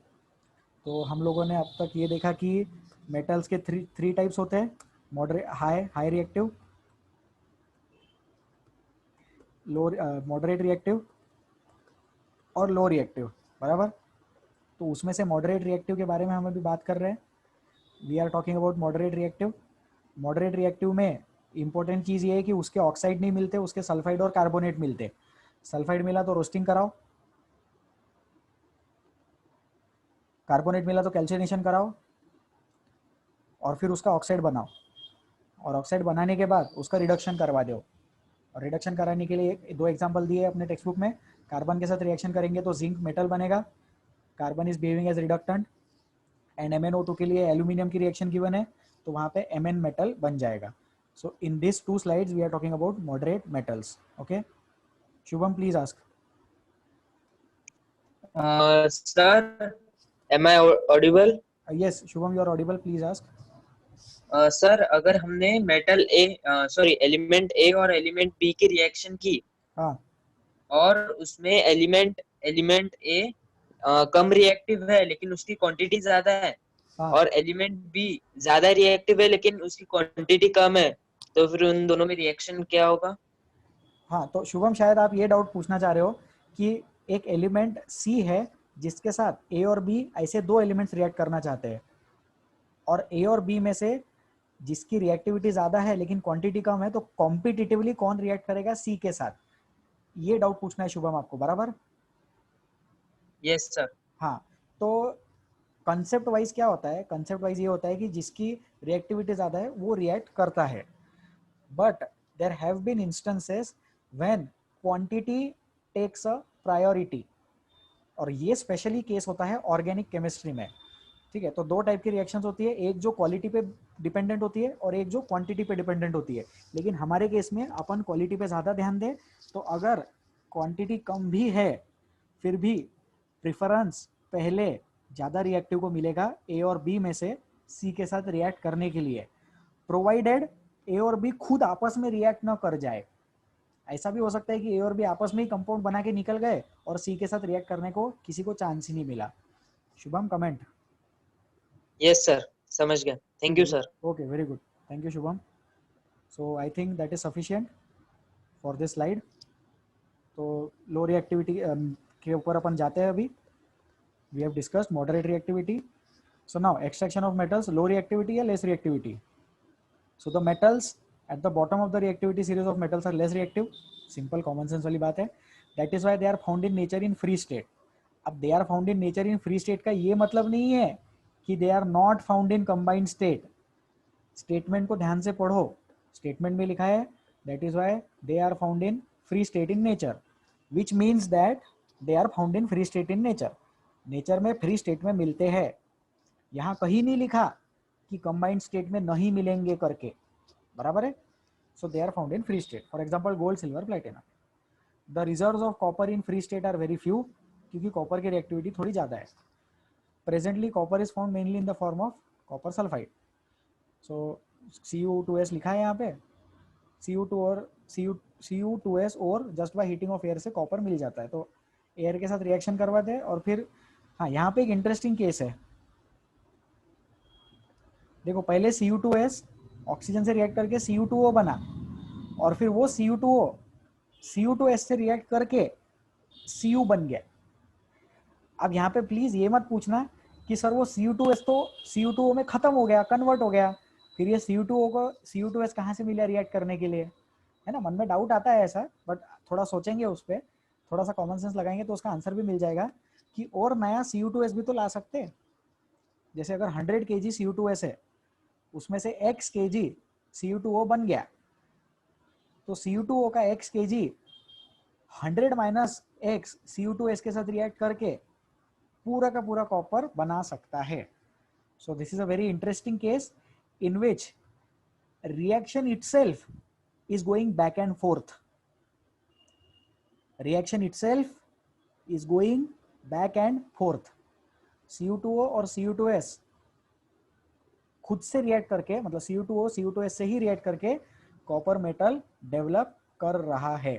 तो हम लोगों ने अब तक ये देखा कि मेटल्स के थ्री टाइप्स होते हैं, मॉडरेट, हाई रिएक्टिव, लो, मॉडरेट रिएक्टिव और लो रिएक्टिव। बराबर, तो उसमें से मॉडरेट रिएक्टिव के बारे में हम अभी बात कर रहे हैं। We are talking about moderate reactive. Moderate reactive में इंपॉर्टेंट चीज़ ये है कि उसके ऑक्साइड नहीं मिलते, उसके सल्फाइड और कार्बोनेट मिलते। सल्फाइड मिला तो रोस्टिंग कराओ, कार्बोनेट मिला तो कैल्सिनेशन कराओ, और फिर उसका ऑक्साइड बनाओ, और ऑक्साइड बनाने के बाद उसका रिडक्शन करवा दो। और रिडक्शन कराने के लिए दो एग्जांपल दिए अपने टेक्स्ट बुक में। कार्बन के साथ रिएक्शन करेंगे तो जिंक मेटल बनेगा, carbon is behaving as reductant, and MnO2 के लिए एल्यूमिनियम की रिएक्शन गिवन है तो वहाँ पे Mn मेटल बन जाएगा। So in this two slides we are talking about moderate metals. Okay, Shubham please ask. Sir, am I audible? Yes Shubham, you are audible, please ask. Sir अगर हमने एलिमेंट ए और एलिमेंट बी की रिएक्शन की, हाँ, और उसमें एलिमेंट ए कम रिएक्टिव है लेकिन उसकी क्वांटिटी ज्यादा है, हाँ, और एलिमेंट बी ज्यादा रिएक्टिव है लेकिन उसकी क्वांटिटी कम है, तो फिर उन दोनों में रिएक्शन क्या होगा? हाँ। तो शुभम शायद आप ये डाउट पूछना चाह रहे हो कि एक एलिमेंट सी है जिसके साथ ए और बी ऐसे दो एलिमेंट्स रिएक्ट करना चाहते हैं, और ए और बी में से जिसकी रिएक्टिविटी ज़्यादा है लेकिन क्वांटिटी कम है, तो कॉम्पिटिटिवली कौन रिएक्ट करेगा सी के साथ, ये डाउट पूछना है शुभम आपको। बराबर? Yes sir. हाँ, तो कंसेप्ट वाइज क्या होता है, कंसेप्ट वाइज ये होता है कि जिसकी रिएक्टिविटी ज्यादा है वो रिएक्ट करता है, but there have been instances when quantity takes a priority, और ये स्पेशली केस होता है ऑर्गेनिक केमिस्ट्री में। ठीक है, तो दो टाइप की रिएक्शंस होती है, एक जो क्वालिटी पे डिपेंडेंट होती है और एक जो क्वांटिटी पे डिपेंडेंट होती है। लेकिन हमारे केस में अपन क्वालिटी पे ज़्यादा ध्यान दें, तो अगर क्वांटिटी कम भी है फिर भी प्रिफरेंस पहले ज़्यादा रिएक्टिव को मिलेगा ए और बी में से सी के साथ रिएक्ट करने के लिए, प्रोवाइडेड ए और बी खुद आपस में रिएक्ट ना कर जाए। ऐसा भी हो सकता है कि ए और बी आपस में ही कंपाउंड बना के निकल गए और सी के साथ रिएक्ट करने को किसी को चांस ही नहीं मिला। शुभम, कमेंट? यस सर, समझ गया, thank you sir. Okay, very good, thank you Shubham. So I think that is sufficient for this slide. तो लो रिएक्टिविटी के ऊपर अपन जाते हैं अभी। We have discussed moderate reactivity. So now extraction of metals, low reactivity या less reactivity? So the metals at the bottom of the reactivity series of metals are less reactive, simple common sense वाली बात है। that is why they are found in nature in free state। अब they are found in nature in free state का ये मतलब नहीं है कि they are not found in combined state। Statement को ध्यान से पढ़ो, स्टेटमेंट में लिखा है that is why they are found in free state in nature, which means that they are found in free state in nature। Nature में free state में मिलते हैं, यहाँ कहीं नहीं लिखा कि कंबाइंड स्टेट में नहीं मिलेंगे करके, बराबर है। So they are found in free state, for example gold, silver, platinum. The reserves of copper in free state are very few, क्योंकि कॉपर की रिएक्टिविटी थोड़ी ज़्यादा है। Presently copper is found mainly in the form of copper sulphide. So Cu2s लिखा है यहाँ पे, Cu2 और Cu2s और just by heating of air से कॉपर मिल जाता है। तो एयर के साथ रिएक्शन करवाते हैं और फिर, हाँ यहाँ पे एक इंटरेस्टिंग केस है, देखो पहले Cu2s ऑक्सीजन से रिएक्ट करके Cu2O बना, और फिर वो Cu2O Cu2s से रिएक्ट करके Cu बन गया। अब यहाँ पे प्लीज ये मत पूछना कि सर वो Cu2s तो Cu2O में खत्म हो गया, कन्वर्ट हो गया, फिर ये Cu2O को Cu2s कहाँ से मिला रिएक्ट करने के लिए, है ना। मन में डाउट आता है ऐसा, बट थोड़ा सोचेंगे उस पर, थोड़ा सा कॉमन सेंस लगाएंगे तो उसका आंसर भी मिल जाएगा कि और नया Cu2s भी तो ला सकते हैं। जैसे अगर 100 kg Cu2s है, उसमें से x kg Cu2O बन गया, तो Cu2O का x kg 100 minus x Cu2s के साथ रिएक्ट करके पूरा का पूरा कॉपर बना सकता है। So this is a very interesting case in which reaction itself is going back and forth, reaction itself is going back and forth। Cu2O और Cu2s खुद से रिएक्ट करके, मतलब Cu2O Cu2s से ही रिएक्ट करके कॉपर मेटल डेवलप कर रहा है।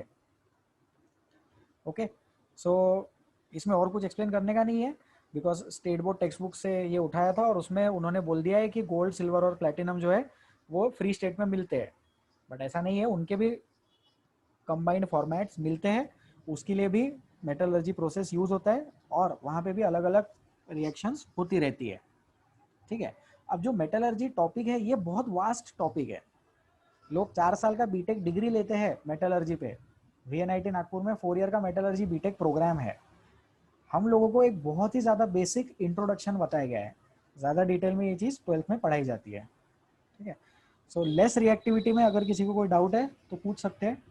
ओके, सो इसमें और कुछ एक्सप्लेन करने का नहीं है, because state board text book से ये उठाया था और उसमें उन्होंने बोल दिया है कि गोल्ड, सिल्वर और प्लेटिनम जो है वो फ्री स्टेट में मिलते हैं, बट ऐसा नहीं है, उनके भी कंबाइंड फॉर्मेट्स मिलते हैं, उसके लिए भी मेटलर्जी प्रोसेस यूज होता है और वहाँ पे भी अलग अलग रिएक्शंस होती रहती है। ठीक है, अब जो मेटलर्जी टॉपिक है ये बहुत वास्ट टॉपिक है। लोग 4 साल का बीटेक डिग्री लेते हैं मेटलर्जी पे, VNIT नागपुर में 4 ईयर का मेटलर्जी बीटेक प्रोग्राम है। हम लोगों को एक बहुत ही ज़्यादा बेसिक इंट्रोडक्शन बताया गया है, ज़्यादा डिटेल में ये चीज़ 12th में पढ़ाई जाती है। ठीक है, सो लेस रिएक्टिविटी में अगर किसी को कोई डाउट है तो पूछ सकते हैं,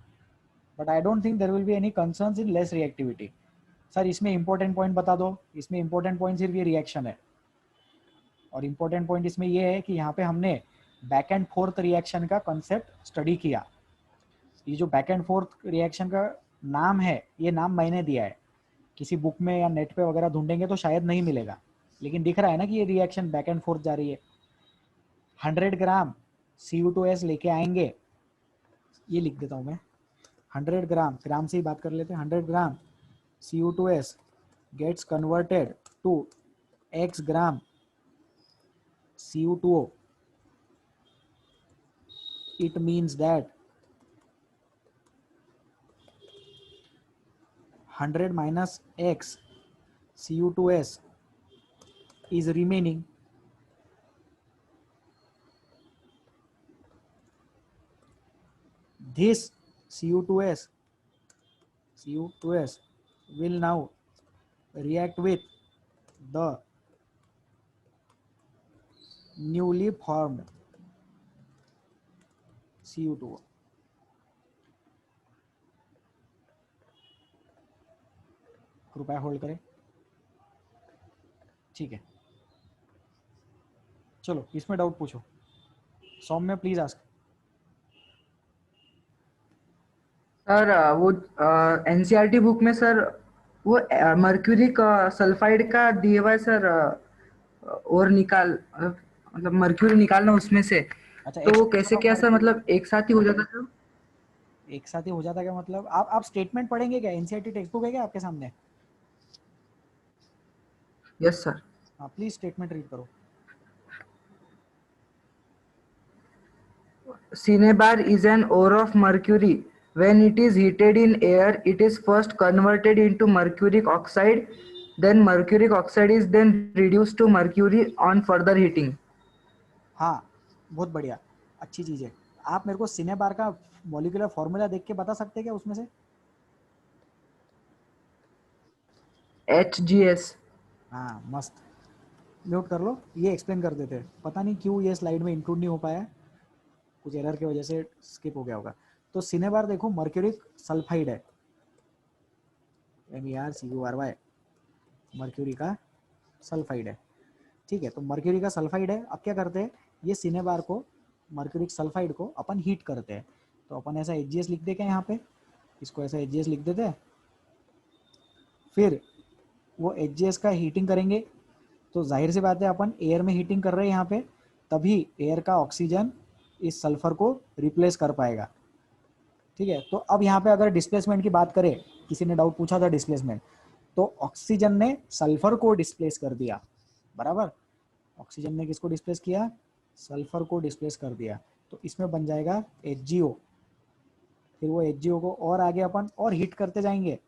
but I don't think there will be any concerns in less reactivity. Sir इसमें इंपॉर्टेंट पॉइंट बता दो, इसमें इंपॉर्टेंट पॉइंट सिर्फ ये रिएक्शन है, और इंपॉर्टेंट पॉइंट इसमें ये है कि यहाँ पे हमने बैक एंड फोर्थ रिएक्शन का कॉन्सेप्ट स्टडी किया। ये जो बैक एंड फोर्थ रिएक्शन का नाम है, ये नाम मैंने दिया है, किसी बुक में या नेट पे वगैरह ढूंढेंगे तो शायद नहीं मिलेगा, लेकिन दिख रहा है ना कि ये रिएक्शन बैक एंड फोर्थ जा रही है। 100 ग्राम Cu2s लेके आएंगे, ये लिख देता हूँ मैं, 100 ग्राम, ग्राम से ही बात कर लेते हैं, 100 ग्राम Cu2s gets converted to X gram Cu2O। It means that 100 minus X Cu2s is remaining। This Cu2s will now react with the newly formed Cu2। कृपया होल्ड करें। ठीक है, चलो इसमें डाउट पूछो। सौम्य प्लीज आस्क। सर वो एनसीईआरटी बुक में sir वो मर्क्यूरी का सल्फाइड का दिया हुआ है सर, और मतलब मर्क्यूरी निकालना उसमें से। अच्छा, तो वो कैसे क्या सर, मतलब एक साथ ही हो जाता सर? एक साथ ही हो जाता क्या मतलब? आप स्टेटमेंट पढ़ेंगे क्या? एनसीईआरटी टेक्स्ट बुक है क्या आपके सामने? Yes sir. हाँ प्लीज स्टेटमेंट रीड करो। Cinnabar is an ore of mercury. When it is heated in air, it is first converted into mercuric oxide. Then mercuric oxide is then reduced to mercury on further heating. हाँ बहुत बढ़िया, अच्छी चीज है। आप मेरे को सिनेबार का मॉलिक्यूलर फॉर्मूला देख के बता सकते हैं क्या उसमें से? HGS। हाँ मस्त, म्यूट कर लो। ये एक्सप्लेन कर देते हैं, पता नहीं क्यों ये स्लाइड में इंक्लूड नहीं हो पाया, कुछ एरर की वजह से स्किप हो गया होगा। तो सिनेबार देखो मर्क्यूरिक सल्फाइड है, MErCuRy, मर्क्यूरी का सल्फाइड है। ठीक है, तो मर्क्यूरी का सल्फाइड है। अब क्या करते हैं, ये सिनेबार को, मर्क्यूरिक सल्फाइड को अपन हीट करते हैं। तो अपन ऐसा HGS लिख दे क्या यहाँ पे, इसको ऐसा HGS लिख देते हैं। फिर वो HGS का हीटिंग करेंगे, तो जाहिर सी बात है अपन एयर में हीटिंग कर रहे हैं यहाँ पे, तभी एयर का ऑक्सीजन इस सल्फर को रिप्लेस कर पाएगा। ठीक है, तो अब यहाँ पे अगर डिस्प्लेसमेंट की बात करें, किसी ने डाउट पूछा था डिस्प्लेसमेंट, तो ऑक्सीजन ने सल्फर को डिस्प्लेस कर दिया, बराबर। ऑक्सीजन ने किसको डिस्प्लेस किया? सल्फर को डिस्प्लेस कर दिया। तो इसमें बन जाएगा HgO। फिर वो HgO को और आगे अपन और हीट करते जाएंगे,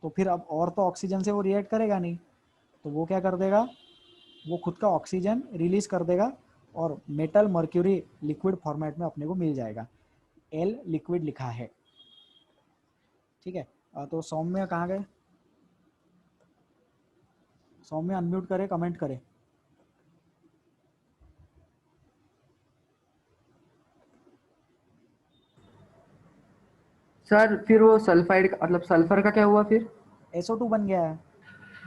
तो फिर अब और तो ऑक्सीजन से वो रिएक्ट करेगा नहीं, तो वो क्या कर देगा, वो खुद का ऑक्सीजन रिलीज कर देगा और मेटल मर्क्यूरी लिक्विड फॉर्मेट में अपने को मिल जाएगा। L लिक्विड लिखा है। ठीक है, तो सौम्य कहाँ गए? सौम्य अनम्यूट करे, कमेंट करे। सर फिर वो सल्फाइड मतलब सल्फर का क्या हुआ फिर? SO2 बन गया है।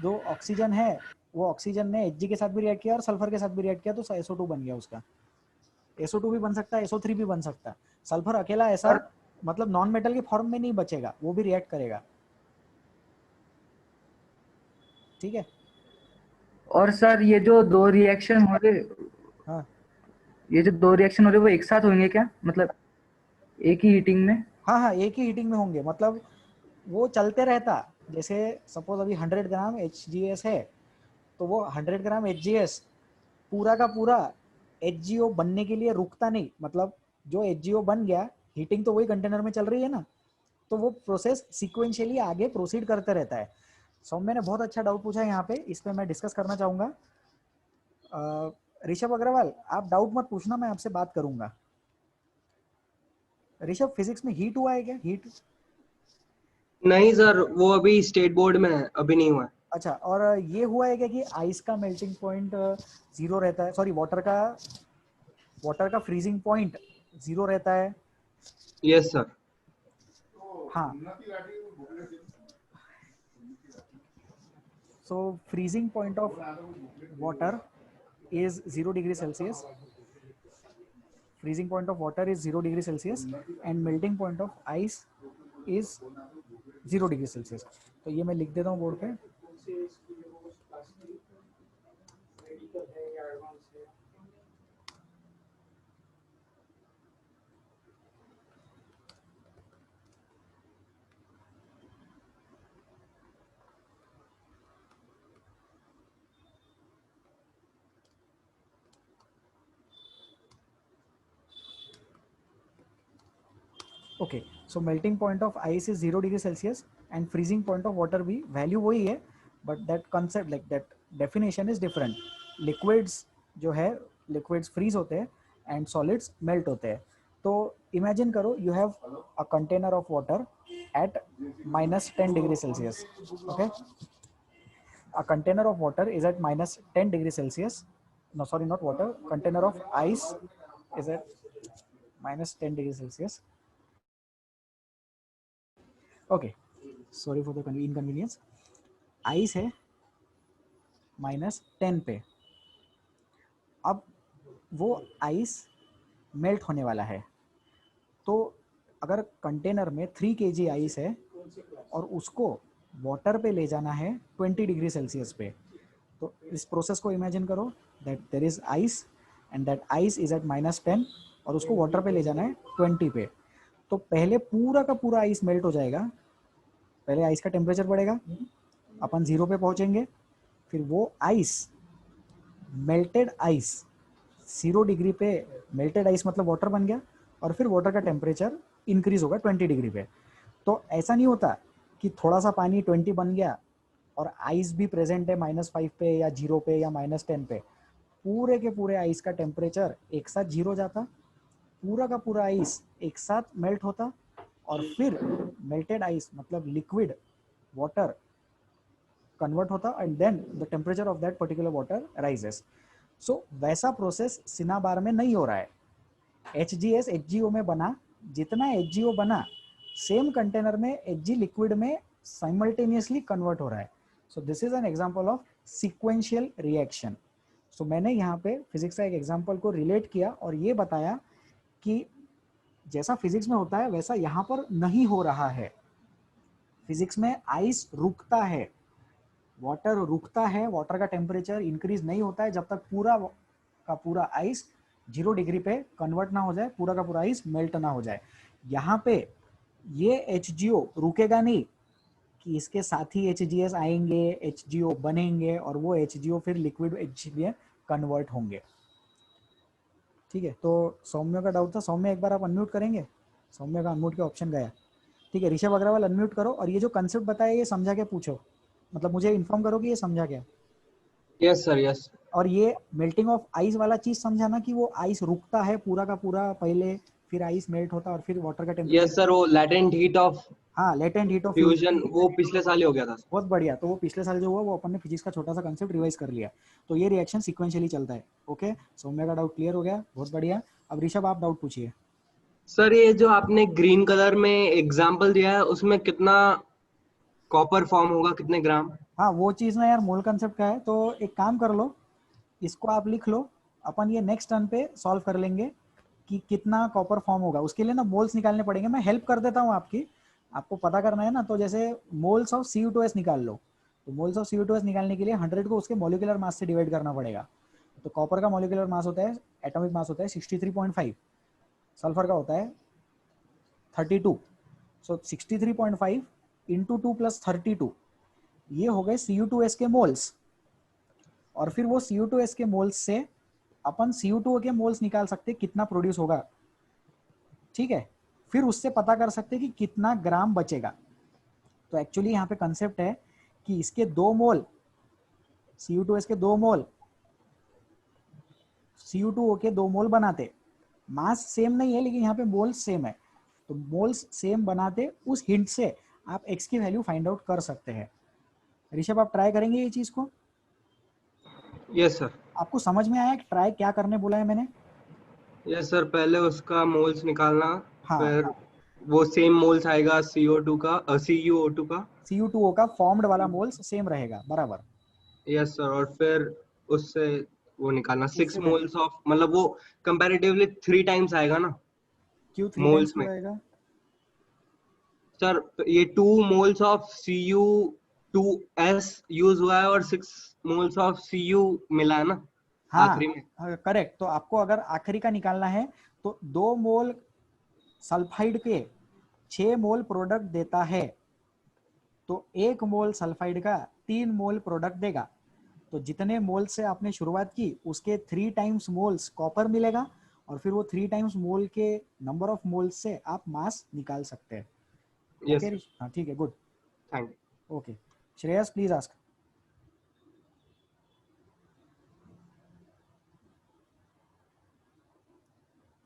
जो ऑक्सीजन है वो ऑक्सीजन ने Hg के साथ भी रिएक्ट किया और सल्फर के साथ भी रिएक्ट किया, तो SO2 बन गया उसका। SO2 भी बन सकता है, SO3 भी बन सकता है। सल्फर अकेला ऐसा मतलब नॉन मेटल के फॉर्म में नहीं बचेगा, वो भी रिएक्ट करेगा। ठीक है, और सर ये जो दो रिएक्शन हो रहे, हाँ ये जो दो रिएक्शन हो रहे वो एक साथ होंगे क्या, मतलब एक ही हीटिंग में? हाँ हाँ, एक ही हीटिंग में होंगे, मतलब वो चलते रहता। जैसे सपोज अभी 100 ग्राम HGS है, तो वो 100 ग्राम HGS पूरा का पूरा HgO बनने के लिए रुकता नहीं। मतलब जो HgO बन गया, हीटिंग तो वही कंटेनर में चल रही है ना, तो वो प्रोसेस सीक्वेंशियली आगे प्रोसीड करते रहता है। सौम्य ने बहुत अच्छा डाउट पूछा है यहाँ पे, इस पे मैं डिस्कस करना चाहूँगा। ऋषभ अग्रवाल, आप डाउट मत पूछना, मैं आपसे बात करूँगा। ऋषभ, फिजिक्स में हीट हुआ है क्या? हीट नहीं सर, वो अभी स्टेट बोर्ड में है, अभी नहीं हुआ है। अच्छा, और ये हुआ है क्या कि आइस का मेल्टिंग पॉइंट 0 रहता है, सॉरी वाटर का फ्रीजिंग पॉइंट 0 रहता है? Yes sir. हाँ, so freezing point of water is 0 degree Celsius. Freezing point of water is 0 degree Celsius and melting point of ice is 0 degree Celsius. तो ये मैं लिख देता हूँ बोर्ड पे। Okay, so melting point of ice is 0 degree Celsius and freezing point of water भी value वही है, but that concept like that definition is different. Liquids जो है, लिक्विड्स फ्रीज होते हैं एंड सॉलिड्स मेल्ट होते हैं। तो इमेजिन करो you have a container of water at -10 degree Celsius. Okay, a container of water is at -10 degree Celsius no sorry not water, container of ice is at minus 10 degrees Celsius. Okay, sorry for the inconvenience. Ice है -10 पे. अब वो ice melt होने वाला है. तो अगर container में 3 kg आइस है और उसको वाटर पे ले जाना है 20 डिग्री सेल्सियस पे, तो इस प्रोसेस को इमेजिन करो that there is ice and that ice is at -10 और उसको वाटर पे ले जाना है 20 पे. तो पहले पूरा का पूरा आइस मेल्ट हो जाएगा. पहले आइस का टेम्परेचर बढ़ेगा, अपन 0 पे पहुंचेंगे, फिर वो आइस मेल्टेड आइस 0 डिग्री पे, मेल्टेड आइस मतलब वाटर बन गया, और फिर वाटर का टेम्परेचर इंक्रीज होगा 20 डिग्री पे. तो ऐसा नहीं होता कि थोड़ा सा पानी 20 बन गया और आइस भी प्रेजेंट है -5 पे या 0 पे या -10 पे. पूरे के पूरे आइस का टेम्परेचर एक साथ 0 जाता, पूरा का पूरा आइस एक साथ मेल्ट होता, और फिर मेल्टेड आइस मतलब लिक्विड वाटर कन्वर्ट होता, and then the temperature of that particular water rises. So वैसा प्रोसेस सिनाबार में नहीं हो रहा है. HGS HGO में बना, जितना HGO बना सेम कंटेनर में HG लिक्विड में साइमल्टेनियसली कन्वर्ट हो रहा है. So this is an example of sequential reaction. सो मैंने यहाँ पे फिजिक्स का एक एग्जांपल को रिलेट किया और ये बताया कि जैसा फिजिक्स में होता है वैसा यहाँ पर नहीं हो रहा है. फिजिक्स में आइस रुकता है, वाटर रुकता है, वाटर का टेम्परेचर इंक्रीज नहीं होता है जब तक पूरा का पूरा आइस 0 डिग्री पे कन्वर्ट ना हो जाए, पूरा का पूरा आइस मेल्ट ना हो जाए. यहाँ पे ये HGO रुकेगा नहीं कि इसके साथ ही HGS आएंगे, HGO बनेंगे और वो HGO फिर लिक्विड HG में कन्वर्ट होंगे. ठीक है, तो सौम्य का डाउट था. सौम्य एक बार आप अनम्यूट करेंगे? सौम्य का अनम्यूट के ऑप्शन गया. ठीक है, ऋषभ अग्रवाल अनम्यूट करो और ये जो कंसेप्ट बताया ये समझा के पूछो, मतलब मुझे इन्फॉर्म करो कि ये समझा क्या. Yes sir yes. और ये मेल्टिंग ऑफ आइस वाला चीज समझाना कि वो आइस रुकता है पूरा का पूरा पहले, फिर आइस मेल्ट होता है और फिर वाटर का टेम्परेचर. यस सर, वो लैटेंट हीट ऑफ हाँ, लेटेंट हीट ऑफ फ्यूजन वो पिछले साल ही हो गया था. बहुत बढ़िया. तो वो पिछले साल जो हुआ वो अपन ने फिजिक्स का छोटा सा कंसेप्ट रिवाइज कर लिया. तो ये रिएक्शन सीक्वेंशियली चलता है. ओके, सौम्य का डाउट क्लियर हो गया, बहुत बढ़िया. अब ऋषभ आप डाउट पूछिए. सर ये जो आपने ग्रीन कलर में एग्जांपल दिया है उसमें कितना कॉपर फॉर्म होगा, कितने ग्राम? हाँ, वो चीज़ ना यार मोल कंसेप्ट का है, तो एक काम कर लो, इसको आप लिख लो, अपन ये नेक्स्ट टर्न पे सॉल्व कर लेंगे कि कितना कॉपर फॉर्म होगा. उसके लिए ना मोल्स निकालने पड़ेंगे, मैं हेल्प कर देता हूँ आपकी. आपको पता करना है ना, तो जैसे मोल्स ऑफ Cu2S निकाल लो. तो मोल्स ऑफ Cu2S निकालने के लिए 100 को उसके मॉलिक्यूलर मास से डिवाइड करना पड़ेगा. तो कॉपर का मॉलिक्यूलर मास होता है, एटॉमिक मास होता है 63.5, सल्फर का होता है 32. सो 63.5 इंटू 2 + 32, ये हो गए Cu2S के मोल्स. और फिर वो Cu2S के मोल्स से अपन Cu2O के मोल्स निकाल सकते कितना प्रोड्यूस होगा. ठीक है, फिर उससे पता कर सकते कि कितना ग्राम बचेगा. तो एक्चुअली यहाँ पे कंसेप्ट है कि इसके 2 मोल Cu2S के 2 मोल Cu2O के 2 मोल बनाते. मास सेम नहीं है लेकिन यहाँ पे मोल्स सेम है, तो मोल्स सेम बनाते. उस हिंट से आप x की वैल्यू फाइंड आउट कर सकते हैं. ऋषभ आप ट्राई करेंगे ये चीज को? Yes sir. आपको समझ में आया ट्राई क्या करने बोला है मैंने? यस सर, पहले उसका मोल्स निकालना, हाँ, फिर वो सेम मोल्स आएगा CO2 का, CuO2 का. Cu2O का फॉर्म्ड वाला मोल्स सेम रहेगा, बराबर. यस सर, और फिर उससे वो निकालना 6 उससे मोल्स ऑफ, मतलब वो कंपैरेटिवली 3 टाइम्स आएगा ना क्यों 3 टाइम्स मोल्स क्यों में. आएगा? सर ये 2 मोल्स ऑफ Cu2S यूज हुआ है और 6 मोल्स ऑफ Cu मिला है ना आखिरी में. हाँ, करेक्ट. तो आपको अगर आखिरी का निकालना है तो 2 मोल सल्फाइड के 6 मोल प्रोडक्ट देता है, तो 1 मोल सल्फाइड का 3 मोल प्रोडक्ट देगा. तो जितने मोल से आपने शुरुआत की उसके 3 टाइम्स मोल्स कॉपर मिलेगा, और फिर वो 3 टाइम्स मोल के नंबर ऑफ मोल्स से आप मास निकाल सकते हैं. यस ओके, हाँ ठीक है, good. Thank you. Okay, Shreyas please ask.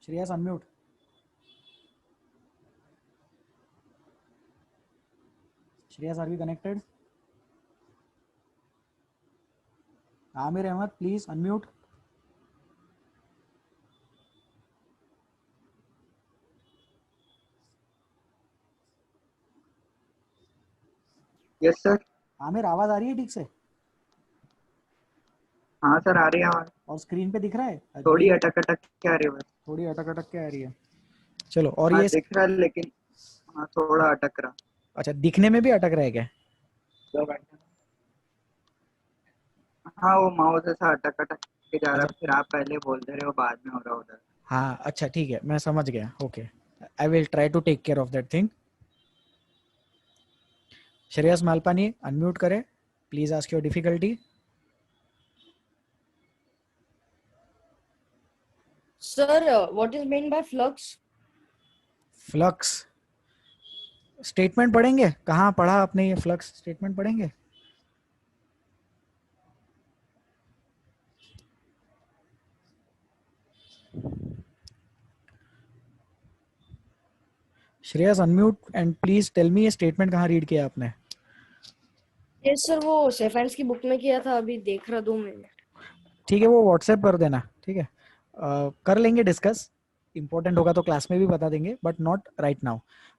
Shreyas unmute. Shreyas are we connected? Aamir Ahmed please unmute. Yes sir. Aamir आवाज आ रही है ठीक से? हाँ सर आ रही है आवाज। और स्क्रीन पे दिख रहा है? थोड़ी ग्रीन अटक अटक के आ रही है बस। थोड़ी अटक अटक के आ रही है। चलो, और हाँ ये दिख रहा है लेकिन हाँ थोड़ा अटक रहा। अच्छा, दिखने में भी अटक रहा है क्या? हाँ वो माउस ऐसा अटक अटक के जा रहा अच्छा, है, फिर आप पहले बोलते रहे हो बाद में हो रहा उधर। हाँ अच्छा ठीक है, मैं समझ गया। Okay, I will try to take care of that thing. Shreyas Malpani unmute करें, please ask your difficulty. Sir, what is meant by flux? Flux statement पढ़ेंगे? कहाँ पढ़ा आपने ये फ्लक्स स्टेटमेंट? पढ़ेंगे? Shreyas unmute and please tell me ये स्टेटमेंट कहाँ read किया आपने? Yes sir, वो सेफेंस की बुक में किया था, अभी देख रहा 2 मिनट। ठीक है, वो व्हाट्सएप कर देना, ठीक है? कर लेंगे डिस्कस, इंपॉर्टेंट होगा तो क्लास में भी बता देंगे, but not right now.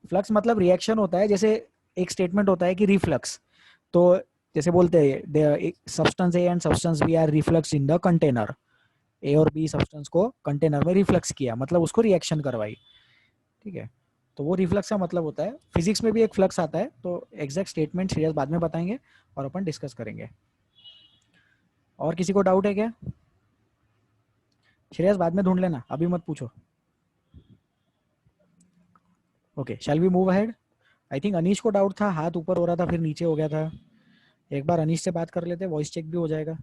Flux मतलब रिएक्शन होता है, जैसे एक स्टेटमेंट होता है कि रिफ्लक्स, तो जैसे बोलते हैं substance A and substance B are reflux in the container. A और बी सब्सटेंस को कंटेनर में रिफ्लक्स किया, मतलब उसको रिएक्शन करवाई, ठीक है? तो वो रिफ्लक्स का मतलब होता है। फिजिक्स में भी एक फ्लक्स आता है, तो एग्जैक्ट स्टेटमेंट श्रेयस बाद में बताएंगे और अपन डिस्कस करेंगे। और किसी को डाउट है क्या? श्रेयस बाद में ढूंढ लेना, अभी मत पूछो। Okay, shall we move ahead? I think Anish को डाउट था, हाथ ऊपर हो रहा था फिर नीचे हो गया था। एक बार अनीश से बात कर लेते, वॉइस चेक भी हो जाएगा।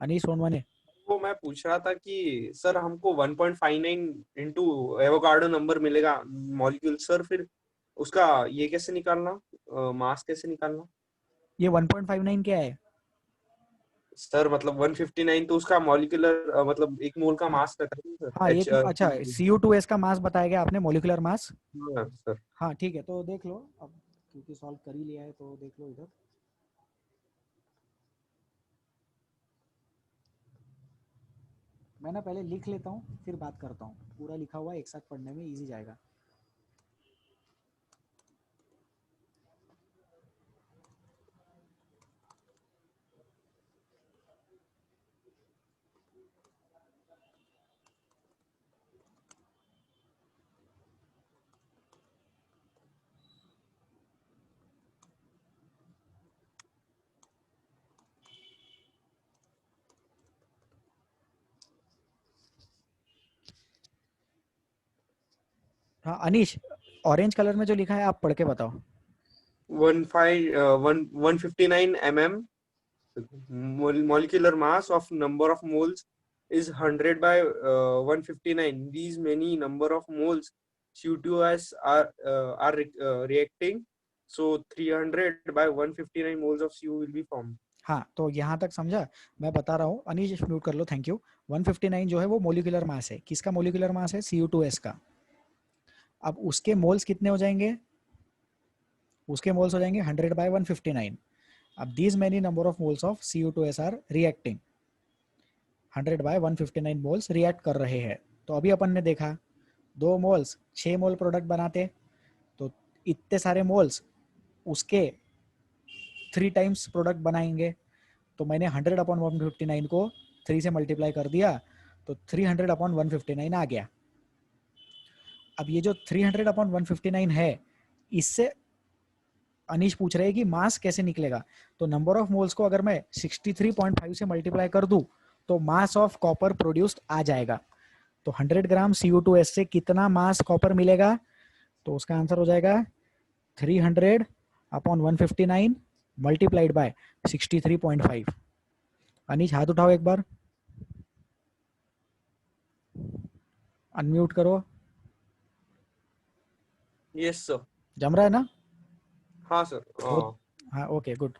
अनीश सोनवाने। वो मैं पूछ रहा था कि सर हमको 1.59 इनटू एवोगाड्रो नंबर मिलेगा मॉलिक्यूल, सर फिर उसका ये कैसे निकालना, मास कैसे निकालना? ये 1.59 क्या है? सर मतलब 159 तो उसका मॉलिक्यूलर मतलब एक मोल का मास रहता है सर, हाँ, ये एच। तो अच्छा, Cu2s का मास बताया गया आपने, मॉलिक्यूलर मास। हाँ सर। हाँ ठीक है, तो देख लो अब, क्योंकि सॉल्व कर ही लिया है तो देख लो इधर। मैं ना पहले लिख लेता हूँ फिर बात करता हूँ, पूरा लिखा हुआ एक साथ पढ़ने में इजी जाएगा। हाँ अनीश, ऑरेंज कलर में जो लिखा है आप पढ़ के बताओ। 159 mm molecular mass of number of moles is 100 by 159. These many number of moles Cu2s are reacting, so 300 by 159 moles of Cu will be formed. हाँ, तो यहाँ तक समझा? मैं बता रहा हूँ, अनीश म्यूट कर लो, थैंक यू। 159 जो है वो मोलिकुलर मास है, किसका मोलिकुलर मास है? Cu2s का। अब उसके मोल्स कितने हो जाएंगे? उसके मोल्स हो जाएंगे 100 by 159। अब these many number of moles of Cu2s are reacting, 100 by 159 moles react कर रहे हैं। तो अभी अपन ने देखा 2 मोल्स 6 मोल प्रोडक्ट बनाते, तो इतने सारे मोल्स उसके 3 टाइम्स प्रोडक्ट बनाएंगे। तो मैंने 100 अपॉन 159 को 3 से मल्टीप्लाई कर दिया, तो 300 अपॉन 159 आ गया। अब ये जो 300 अपॉन 159 है, इससे अनीश पूछ रहे हैं कि मास कैसे निकलेगा। तो नंबर ऑफ मोल्स को अगर मैं 63.5 से मल्टीप्लाई कर दूं तो मास ऑफ कॉपर प्रोड्यूस्ड आ जाएगा। तो 100 ग्राम Cu2s से कितना मास कॉपर मिलेगा? तो उसका आंसर हो जाएगा 300 अपॉन 159 मल्टीप्लाइड बाय 63.5। अनीश हाथ उठाओ एक बार, अनम्यूट करो। Yes sir. जम रहा है ना? हाँ सर। हाँ ओके गुड।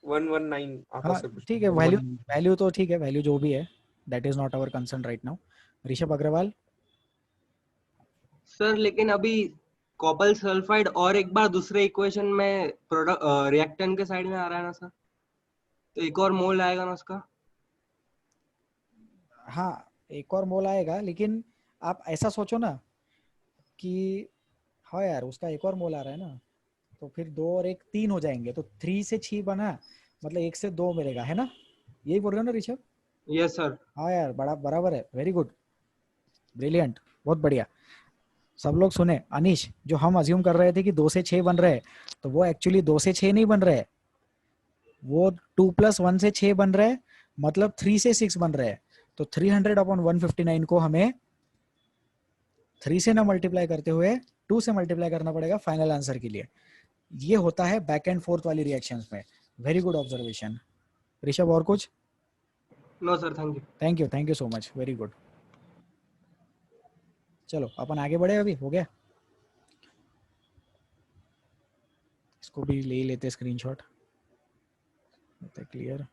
119 आता हाँ सर। ठीक है, वैल्यू तो ठीक है, वैल्यू जो भी है that is not our concern right now. Rishabh Agarwal. Sir लेकिन अभी कॉपर सल्फाइड और एक बार दूसरे इक्वेशन में प्रोडक्ट रिएक्टेंट के साइड में आ रहा है ना सर, तो एक और मोल आएगा ना उसका? हाँ एक और मोल आएगा, लेकिन आप ऐसा सोचो ना कि हाँ यार उसका एक और मोल आ रहा है ना, तो फिर 2 और 1 3 हो जाएंगे, तो 3 से 6 बना, मतलब 1 से 2 मिलेगा, है ना? यही बोल रहे हो ना ऋषभ? Yes sir. हाँ यार, बड़ा बराबर है, वेरी गुड, ब्रिलियंट, बहुत बढ़िया। सब लोग सुने। अनीश, जो हम अज्यूम कर रहे थे कि 2 से 6 बन रहे हैं, तो वो एक्चुअली 2 से 6 नहीं बन रहे, वो 2 + 1 से 6 बन रहे, मतलब 3 से 6 बन रहे हैं। तो 300/159 को हमें 3 से ना मल्टीप्लाई करते हुए 2 से मल्टीप्लाई करना पड़ेगा फाइनल आंसर के लिए। ये होता है बैक एंड फोर्थ वाली रिएक्शंस में। Very good observation Rishabh. और कुछ? No sir, thank you. Thank you so much, very good. चलो अपन आगे बढ़े, अभी हो गया, इसको भी ले लेते स्क्रीनशॉट, क्लियर।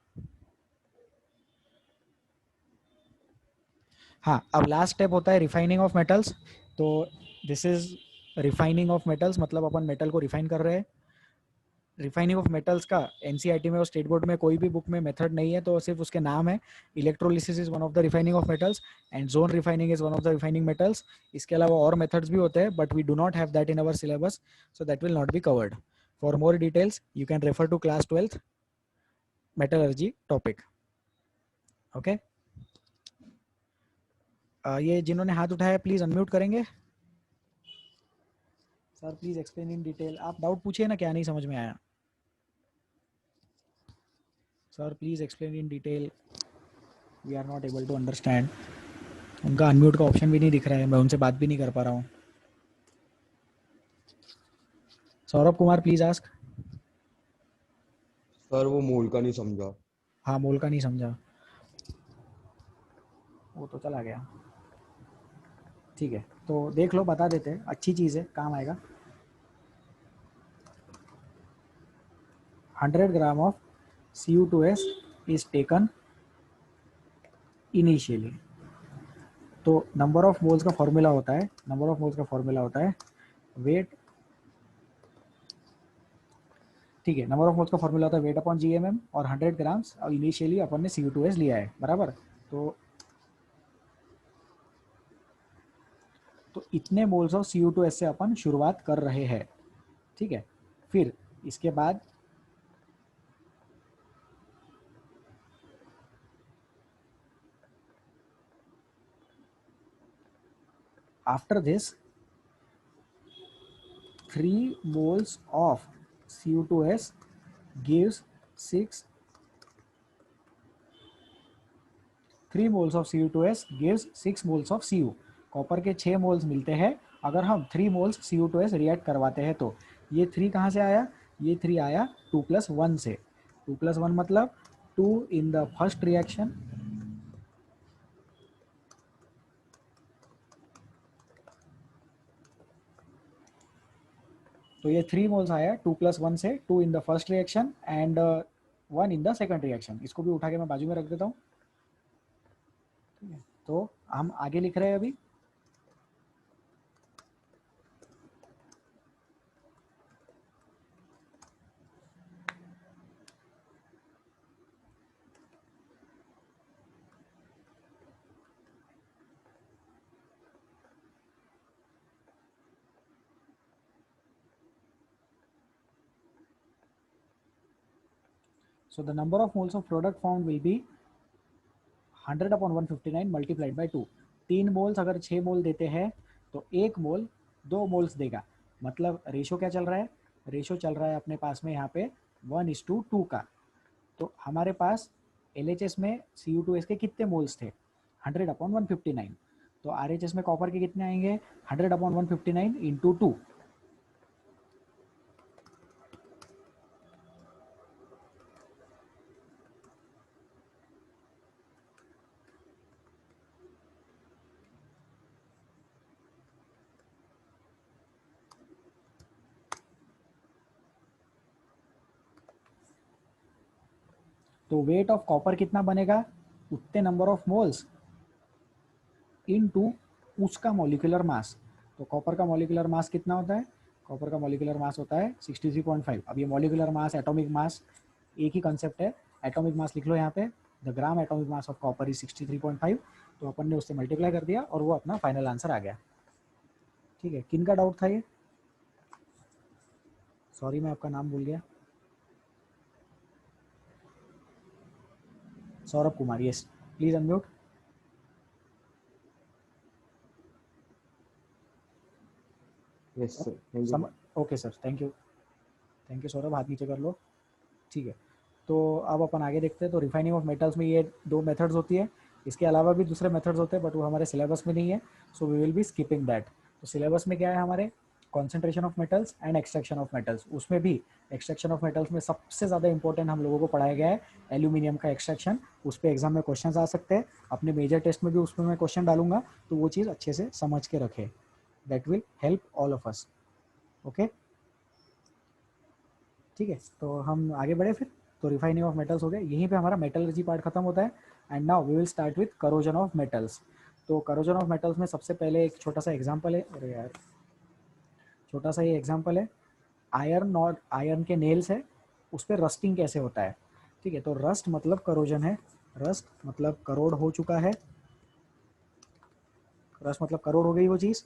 हाँ, अब लास्ट स्टेप होता है रिफाइनिंग ऑफ मेटल्स। तो this is refining of metals, मतलब अपन मेटल को रिफाइन कर रहे हैं। रिफाइनिंग ऑफ मेटल्स का एनसीईआरटी में और स्टेट बोर्ड में कोई भी बुक में मेथड नहीं है, तो सिर्फ उसके नाम है। Electrolysis is one of the refining of metals and zone refining is one of the refining metals. इसके अलावा और मेथड्स भी होते हैं, but we do not have that in our syllabus, so that will not be covered. For more details you can refer to class 12th metallurgy topic. Okay, ये जिन्होंने हाथ उठाया प्लीज अनम्यूट करेंगे। Sir please explain in detail. आप doubt पूछिए ना, क्या नहीं समझ में आया। Sir please explain in detail, we are not able to understand. उनका अनम्यूट का ऑप्शन भी नहीं दिख रहा है, मैं उनसे बात भी नहीं कर पा रहा हूँ। Saurabh Kumar please ask. Sir वो मोल का नहीं समझा। हाँ, मोल का नहीं समझा, वो तो चला गया। ठीक है, तो देख लो, बता देते हैं, अच्छी चीज़ है, काम आएगा। 100 gram of Cu2s is taken initially. तो नंबर ऑफ मोल्स का फॉर्मूला होता है, वेट, ठीक है, नंबर ऑफ मोल्स का फॉर्मूला होता है वेट अपॉन GMM, और 100 ग्राम्स और इनिशियली अपन ने Cu2s लिया है, बराबर। तो इतने मोल्स ऑफ Cu2s से अपन शुरुआत कर रहे हैं, ठीक है। फिर इसके बाद after this 3 moles of Cu2s gives 6 moles of Cu। Copper के 6 मोल्स मिलते हैं अगर हम 3 मोल्स Cu2s रिएक्ट करवाते हैं। तो ये 3 कहाँ से आया? ये 3 आया 2 + 1 से। 2 + 1 मतलब 2 इन द फर्स्ट रिएक्शन, तो ये 3 मोल्स आया 2 + 1 से, 2 in the first reaction and 1 in the second reaction. इसको भी उठा के मैं बाजू में रख देता हूँ, ठीक है। तो हम आगे लिख रहे हैं अभी, so the number of moles of product formed will be 100/159 multiplied by 2। 3 moles अगर 6 मोल देते हैं तो 1 मोल 2 मोल्स देगा। मतलब रेशो क्या चल रहा है? रेशो चल रहा है अपने पास में यहाँ पे 1:2 का। तो हमारे पास LHS में Cu2s के कितने मोल्स थे? 100/159। तो RHS में कॉपर के कितने आएंगे? 100/159 × 2। तो वेट ऑफ कॉपर कितना बनेगा? उतने नंबर ऑफ मोल्स इनटू उसका मॉलिक्यूलर मास। तो कॉपर का मॉलिक्यूलर मास कितना होता है? कॉपर का मॉलिक्यूलर मास होता है 63.5। अब ये मॉलिक्यूलर मास, एटॉमिक मास एक ही कंसेप्ट है। एटॉमिक मास लिख लो यहाँ पे, the gram atomic mass of copper is 63.5। तो अपन ने उससे मल्टीप्लाई कर दिया और वो अपना फाइनल आंसर आ गया, ठीक है। किन का डाउट था ये? सॉरी मैं आपका नाम भूल गया, Saurabh Kumar, yes, please unmute. Yes sir, okay sir, thank you Saurabh, हाथ नीचे कर लो, ठीक है। तो अब अपन आगे देखते हैं। तो रिफाइनिंग ऑफ मेटल्स में ये 2 मेथड्स होती है, इसके अलावा भी दूसरे मेथड्स होते हैं बट वो हमारे सिलेबस में नहीं है, so we will be skipping that. तो सिलेबस में क्या है हमारे, concentration of metals and extraction of metals. उसमें भी एक्सट्रैक्शन ऑफ मेटल्स में सबसे ज़्यादा इंपॉर्टेंट हम लोगों को पढ़ाया गया है एल्यूमिनियम का एक्सट्रैक्शन। उस पर एग्जाम में क्वेश्चन आ सकते हैं, अपने मेजर टेस्ट में भी उसमें मैं क्वेश्चन डालूंगा, तो वो चीज़ अच्छे से समझ के रखें, that will help all of us. Okay, ठीक है, तो हम आगे बढ़े फिर। तो रिफाइनिंग ऑफ मेटल्स हो गए, यहीं पे हमारा मेटलर्जी पार्ट खत्म होता है। And now we will start with corrosion of metals. तो करोजन ऑफ मेटल्स में सबसे पहले एक छोटा सा एग्जांपल है, अरे यार छोटा सा ये एग्जांपल है, आयरन और आयरन के नेल्स है, उस पर रस्टिंग कैसे होता है। ठीक है, तो रस्ट मतलब करोजन है, रस्ट मतलब करोड़ हो चुका है, रस्ट मतलब करोड़ हो गई वो चीज़।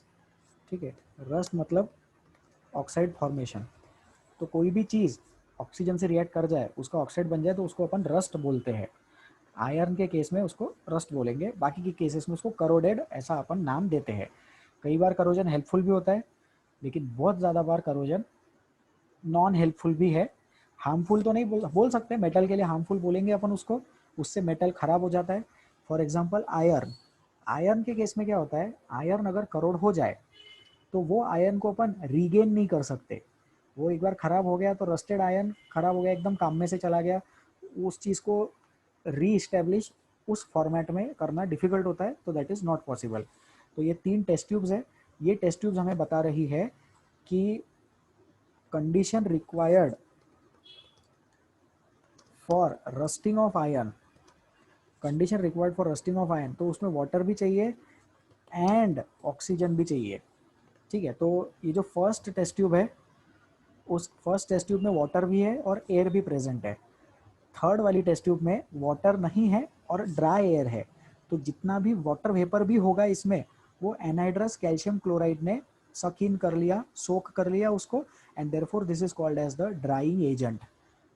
ठीक है, रस्ट मतलब ऑक्साइड फॉर्मेशन। तो कोई भी चीज़ ऑक्सीजन से रिएक्ट कर जाए, उसका ऑक्साइड बन जाए, तो उसको अपन रस्ट बोलते हैं। आयरन के केस में उसको रस्ट बोलेंगे, बाकी के केसेस में उसको करोडेड ऐसा अपन नाम देते हैं। कई बार करोजन हेल्पफुल भी होता है, लेकिन बहुत ज़्यादा बार करोजन नॉन हेल्पफुल भी है। हार्मफुल तो नहीं बोल सकते, मेटल के लिए हार्मफुल बोलेंगे अपन उसको, उससे मेटल खराब हो जाता है। फॉर एग्जाम्पल आयरन, आयरन के केस में क्या होता है, आयरन अगर करोड़ हो जाए तो वो आयरन को अपन रीगेन नहीं कर सकते। वो एक बार ख़राब हो गया तो रस्टेड आयरन ख़राब हो गया, एकदम काम में से चला गया, उस चीज़ को री इस्टेब्लिश उस फॉर्मेट में करना डिफ़िकल्ट होता है, तो दैट इज़ नॉट पॉसिबल। तो ये 3 टेस्ट ट्यूब्स है, ये टेस्ट ट्यूब्स हमें बता रही है कि condition required for rusting of iron, condition required for rusting of iron, तो उसमें वाटर भी चाहिए एंड ऑक्सीजन भी चाहिए। ठीक है, तो ये जो फर्स्ट टेस्ट ट्यूब है, उस फर्स्ट टेस्ट ट्यूब में वाटर भी है और एयर भी प्रेजेंट है। थर्ड वाली टेस्ट ट्यूब में वाटर नहीं है और ड्राई एयर है, तो जितना भी वाटर वेपर भी होगा इसमें, वो एनहाइड्रस कैल्शियम क्लोराइड ने सक इन कर लिया, सोक कर लिया उसको, and therefore this is called as the drying agent.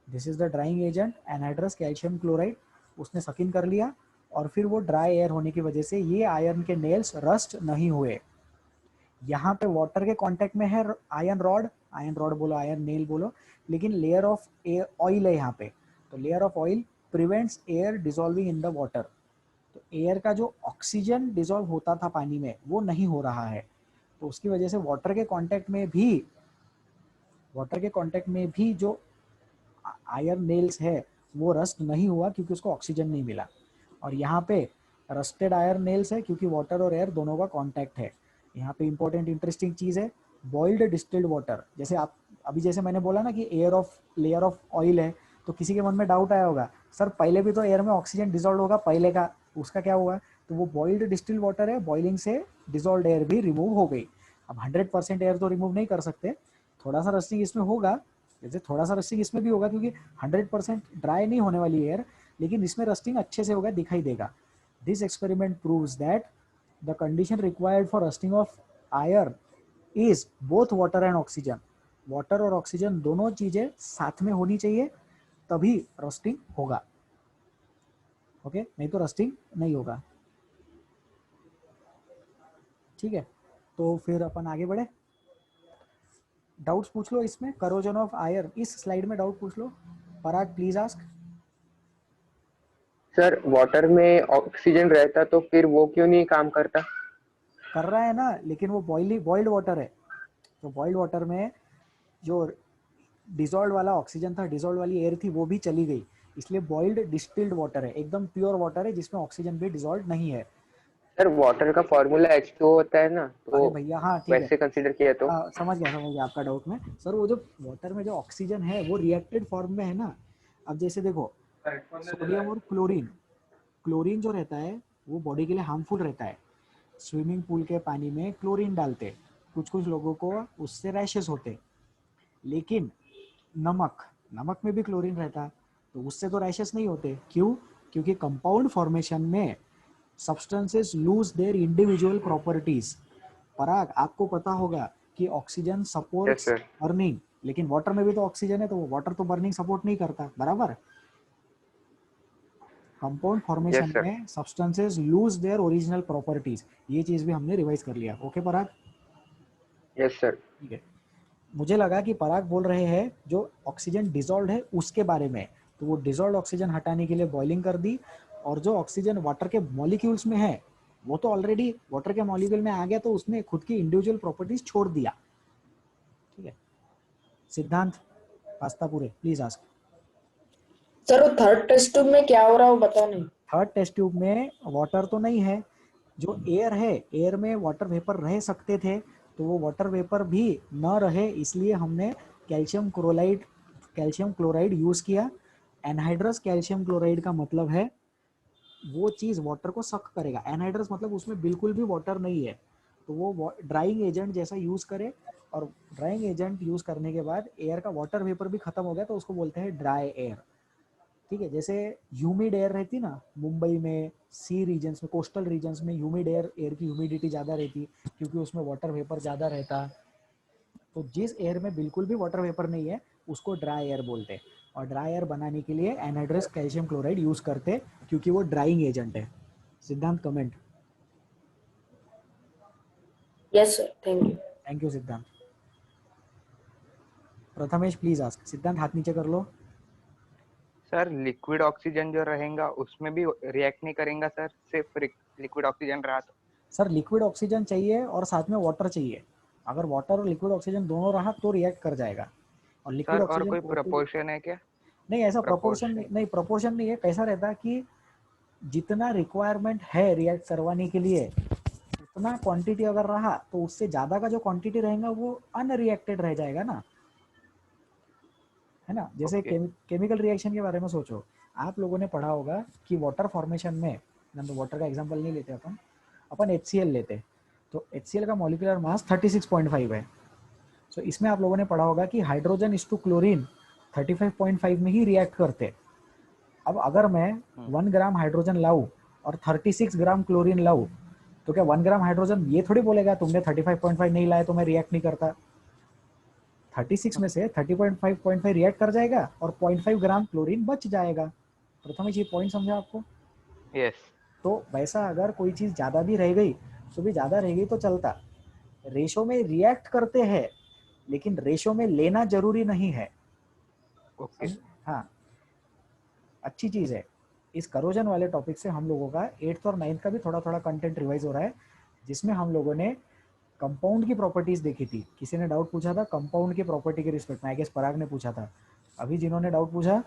This is the drying agent, anhydrous calcium chloride उसने सक इन कर लिया, और फिर वो ड्राई एयर होने की वजह से ये आयरन के नेल्स रस्ट नहीं हुए। यहाँ पे वाटर के कांटेक्ट में है आयरन रॉड बोलो, आयरन नेल बोलो, लेकिन लेयर ऑफ ऑयल है यहाँ पे, तो layer of oil prevents air dissolving in the water. तो एयर का जो ऑक्सीजन डिसॉल्व होता था पानी में, वो नहीं हो रहा है, तो उसकी वजह से वाटर के कांटेक्ट में भी जो आयरन नेल्स है वो रस्ट नहीं हुआ, क्योंकि उसको ऑक्सीजन नहीं मिला। और यहाँ पे रस्टेड आयरन नेल्स है क्योंकि वाटर और एयर दोनों का कांटेक्ट है। यहाँ पे इंपॉर्टेंट इंटरेस्टिंग चीज़ है, बॉइल्ड डिस्टिल्ड वाटर। जैसे आप अभी जैसे मैंने बोला ना कि लेयर ऑफ ऑयल है, तो किसी के मन में डाउट आया होगा, सर पहले भी तो एयर में ऑक्सीजन डिसॉल्व होगा पहले का, उसका क्या हुआ? तो वो बॉइल्ड डिस्टिल्ड वाटर है, बॉइलिंग से डिसॉल्व एयर भी रिमूव हो गई। अब 100% एयर तो रिमूव नहीं कर सकते, थोड़ा सा रस्टिंग इसमें होगा, जैसे थोड़ा सा रस्टिंग इसमें भी होगा, क्योंकि 100% ड्राई नहीं होने वाली एयर, लेकिन इसमें रस्टिंग अच्छे से होगा, दिखाई देगा। This experiment proves that the condition required for rusting of iron is both water and oxygen। Water और ऑक्सीजन दोनों चीजें साथ में होनी चाहिए, तभी रस्टिंग होगा। ओके, नहीं तो रस्टिंग नहीं होगा। ठीक है, तो फिर अपन आगे बढ़े, डाउट्स पूछ लो इसमें, करोजन ऑफ आयरन इस स्लाइड में डाउट पूछ लो। पराग प्लीज आस्क। सर वाटर में ऑक्सीजन रहता तो फिर वो क्यों नहीं काम करता? कर रहा है ना, लेकिन वो बॉइल्ड वाटर है, तो बॉइल्ड वाटर में जो डिसॉल्व वाला ऑक्सीजन था, डिसॉल्व वाली एयर थी, वो भी चली गई, इसलिए बॉइल्ड डिस्टिल्ड वाटर है, एकदम प्योर वाटर है जिसमें ऑक्सीजन भी डिसॉल्व नहीं है। सर वाटर का फॉर्मूला H2O होता है ना, तो भैया हाँ ठीक वैसे है, कंसीडर किया तो समझ गया आपका डाउट में। सर वो जो वाटर में जो ऑक्सीजन है वो रिएक्टेड फॉर्म में है ना। अब जैसे देखो, सोडियम और क्लोरीन जो रहता है वो बॉडी के लिए हार्मफुल रहता है। स्विमिंग पूल के पानी में क्लोरीन डालते, कुछ लोगों को उससे रैशेस होते। लेकिन नमक में भी क्लोरीन रहता, तो उससे तो रैशेस नहीं होते। क्यों? क्योंकि कंपाउंड फॉर्मेशन में substances lose their individual properties. Parag, आपको पता होगा कि ऑक्सीजन सपोर्ट्स अर्निंग, लेकिन वाटर में भी तो ऑक्सीजन है, तो वाटर तो बर्निंग सपोर्ट नहीं करता, बराबर। Compound formation sir. में substances lose their original properties, ये चीज भी हमने रिवाइज कर लिया। ओके पराग, Yes, sir. ठीक है। मुझे लगा कि पराग बोल रहे हैं जो ऑक्सीजन डिसॉल्व है उसके बारे में, तो वो डिसॉल्व ऑक्सीजन हटाने के लिए बॉइलिंग कर दी, और जो ऑक्सीजन वाटर के मॉलिक्यूल्स में है वो तो ऑलरेडी वाटर के मॉलिक्यूल में आ गया, तो उसने खुद की इंडिविजुअल प्रॉपर्टीज छोड़ दिया। ठीक है, सिद्धांत पास्तापुरे प्लीज आस्क। सर वो थर्ड टेस्ट ट्यूब में क्या हो रहा है वो बता नहीं। थर्ड टेस्ट ट्यूब में वाटर तो नहीं है, जो एयर है, एयर में वाटर वेपर रह सकते थे, तो वो वाटर वेपर भी न रहे, इसलिए हमने कैल्शियम क्लोराइड यूज किया। एनहाइड्रस कैल्शियम क्लोराइड का मतलब है वो चीज वाटर को सक करेगा। एनहाइड्रस मतलब उसमें बिल्कुल भी वाटर नहीं है, तो वो ड्राइंग एजेंट जैसा यूज करे, और ड्राइंग एजेंट यूज करने के बाद एयर का वाटर वेपर भी खत्म हो गया, तो उसको बोलते हैं ड्राई एयर। ठीक है, जैसे ह्यूमिड एयर रहती ना मुंबई में, सी रीजन्स में, कोस्टल रीजन्स में ह्यूमिड एयर की ह्यूमिडिटी ज़्यादा रहती क्योंकि उसमें वाटर वेपर ज़्यादा रहता। तो जिस एयर में बिल्कुल भी वाटर वेपर नहीं है उसको ड्राई एयर बोलते हैं, और ड्राई एयर बनाने के लिए एनहाइड्रस कैल्शियम क्लोराइड यूज करते क्योंकि वो ड्राइंग एजेंट है। Siddhant comment. Yes sir, thank you Siddhant. Prathamesh please ask. Siddhant हाथ नीचे कर लो। सर लिक्विड ऑक्सीजन जो रहेगा उसमें भी रिएक्ट नहीं करेगा सर, सिर्फ लिक्विड ऑक्सीजन रहा तो? सर लिक्विड ऑक्सीजन चाहिए और साथ में वाटर चाहिए, अगर वाटर और लिक्विड ऑक्सीजन दोनों रहा तो रिएक्ट कर जाएगा। और लिक्विड सर और ऑक्सीजन कोई प्रोपोर्शन है क्या? नहीं, ऐसा प्रोपोर्शन नहीं, प्रोपोर्शन नहीं है। कैसा रहता है कि जितना रिक्वायरमेंट है रिएक्ट करवाने के लिए उतना क्वांटिटी अगर रहा, तो उससे ज्यादा का जो क्वांटिटी रहेगा वो अनरिएक्टेड रह जाएगा ना, है ना। जैसे केमिकल रिएक्शन के बारे में सोचो, आप लोगों ने पढ़ा होगा कि वाटर फॉर्मेशन में, तो वाटर का एग्जांपल नहीं लेते अपन HCl लेते, तो HCl का मॉलिक्यूलर मास 36.5 है। सो इसमें आप लोगों ने पढ़ा होगा कि हाइड्रोजन इज टू क्लोरीन 35.5 में ही रिएक्ट करते। अब अगर मैं 1 ग्राम हाइड्रोजन लाऊं और 36 ग्राम क्लोरीन लाऊं, तो क्या 1 ग्राम हाइड्रोजन ये थोड़ी बोलेगा तुमने 35.5 नहीं लाया तो मैं रिएक्ट नहीं करता। 36 में से 30.5 रिएक्ट कर जाएगा और 0.5 ग्राम क्लोरीन बच जाएगा। प्रथम ये पॉइंट समझा आपको? यस। तो वैसा अगर कोई चीज ज्यादा भी रह गई तो भी ज्यादा रह गई तो चलता। रेशो में रिएक्ट करते हैं लेकिन रेशो में लेना जरूरी नहीं है। ओके। हाँ, अच्छी चीज है। इस करोजन वाले टॉपिक से हम लोगों का 8th और 9th का भी थोड़ा थोड़ा कंटेंट रिवाइज हो रहा है, जिसमें हम लोगों ने कंपाउंड की प्रॉपर्टीज देखी थी। किसी ने डाउट पूछा था कंपाउंड की प्रॉपर्टी के रिस्पेक्ट में, आई गेस पराग ने पूछा था। अभी जिन्होंने डाउट पूछा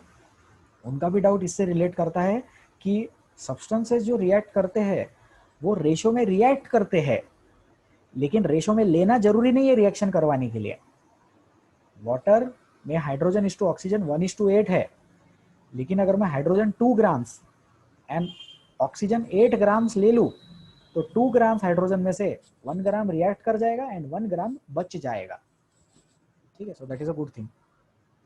उनका भी डाउट इससे रिलेट करता है कि सब्सटेंसेस जो रिएक्ट करते हैं वो रेशो में रिएक्ट करते हैं, लेकिन रेशो में लेना जरूरी नहीं है रिएक्शन करवाने के लिए। वाटर में हाइड्रोजन इज टू ऑक्सीजन 1:8 है, लेकिन अगर मैं hydrogen 2 grams and oxygen 8 grams ले लूं तो 2 ग्राम्स हाइड्रोजन में से 1 ग्राम रिएक्ट कर जाएगा एंड 1 ग्राम बच जाएगा। ठीक है, so that is a good thing.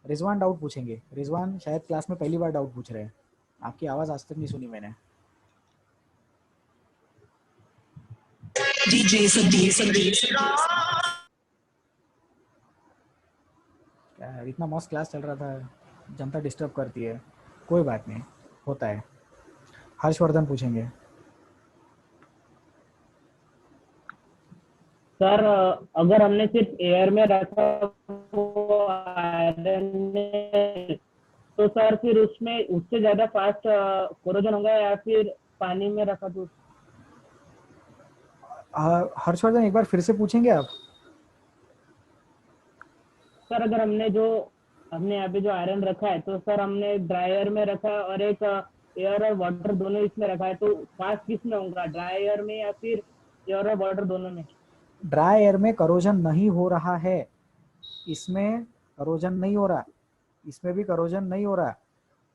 Rizwan doubt पूछेंगे। रिजवान शायद क्लास में पहली बार डाउट पूछ रहे हैं, आपकी आवाज आज तक नहीं सुनी मैंने। क्या है, इतना मस्त क्लास चल रहा था, जनता डिस्टर्ब करती है। कोई बात नहीं, होता है। हर्षवर्धन पूछेंगे। सर अगर हमने सिर्फ एयर में रखा वो आयरन में, तो सर फिर उसमें उससे ज्यादा फास्ट कोरोजन होगा या फिर पानी में रखा तो? हर्षवर्धन एक बार फिर से पूछेंगे आप? सर अगर हमने यहाँ पे जो आयरन रखा है तो सर हमने ड्रायर में रखा है और एक एयर और वाटर दोनों इसमें रखा है, तो फास्ट किस में होगा, ड्राई एयर में या फिर एयर और वाटर दोनों में? ड्राई एयर में करोजन नहीं हो रहा है, इसमें करोजन नहीं हो रहा, इसमें भी करोजन नहीं हो रहा,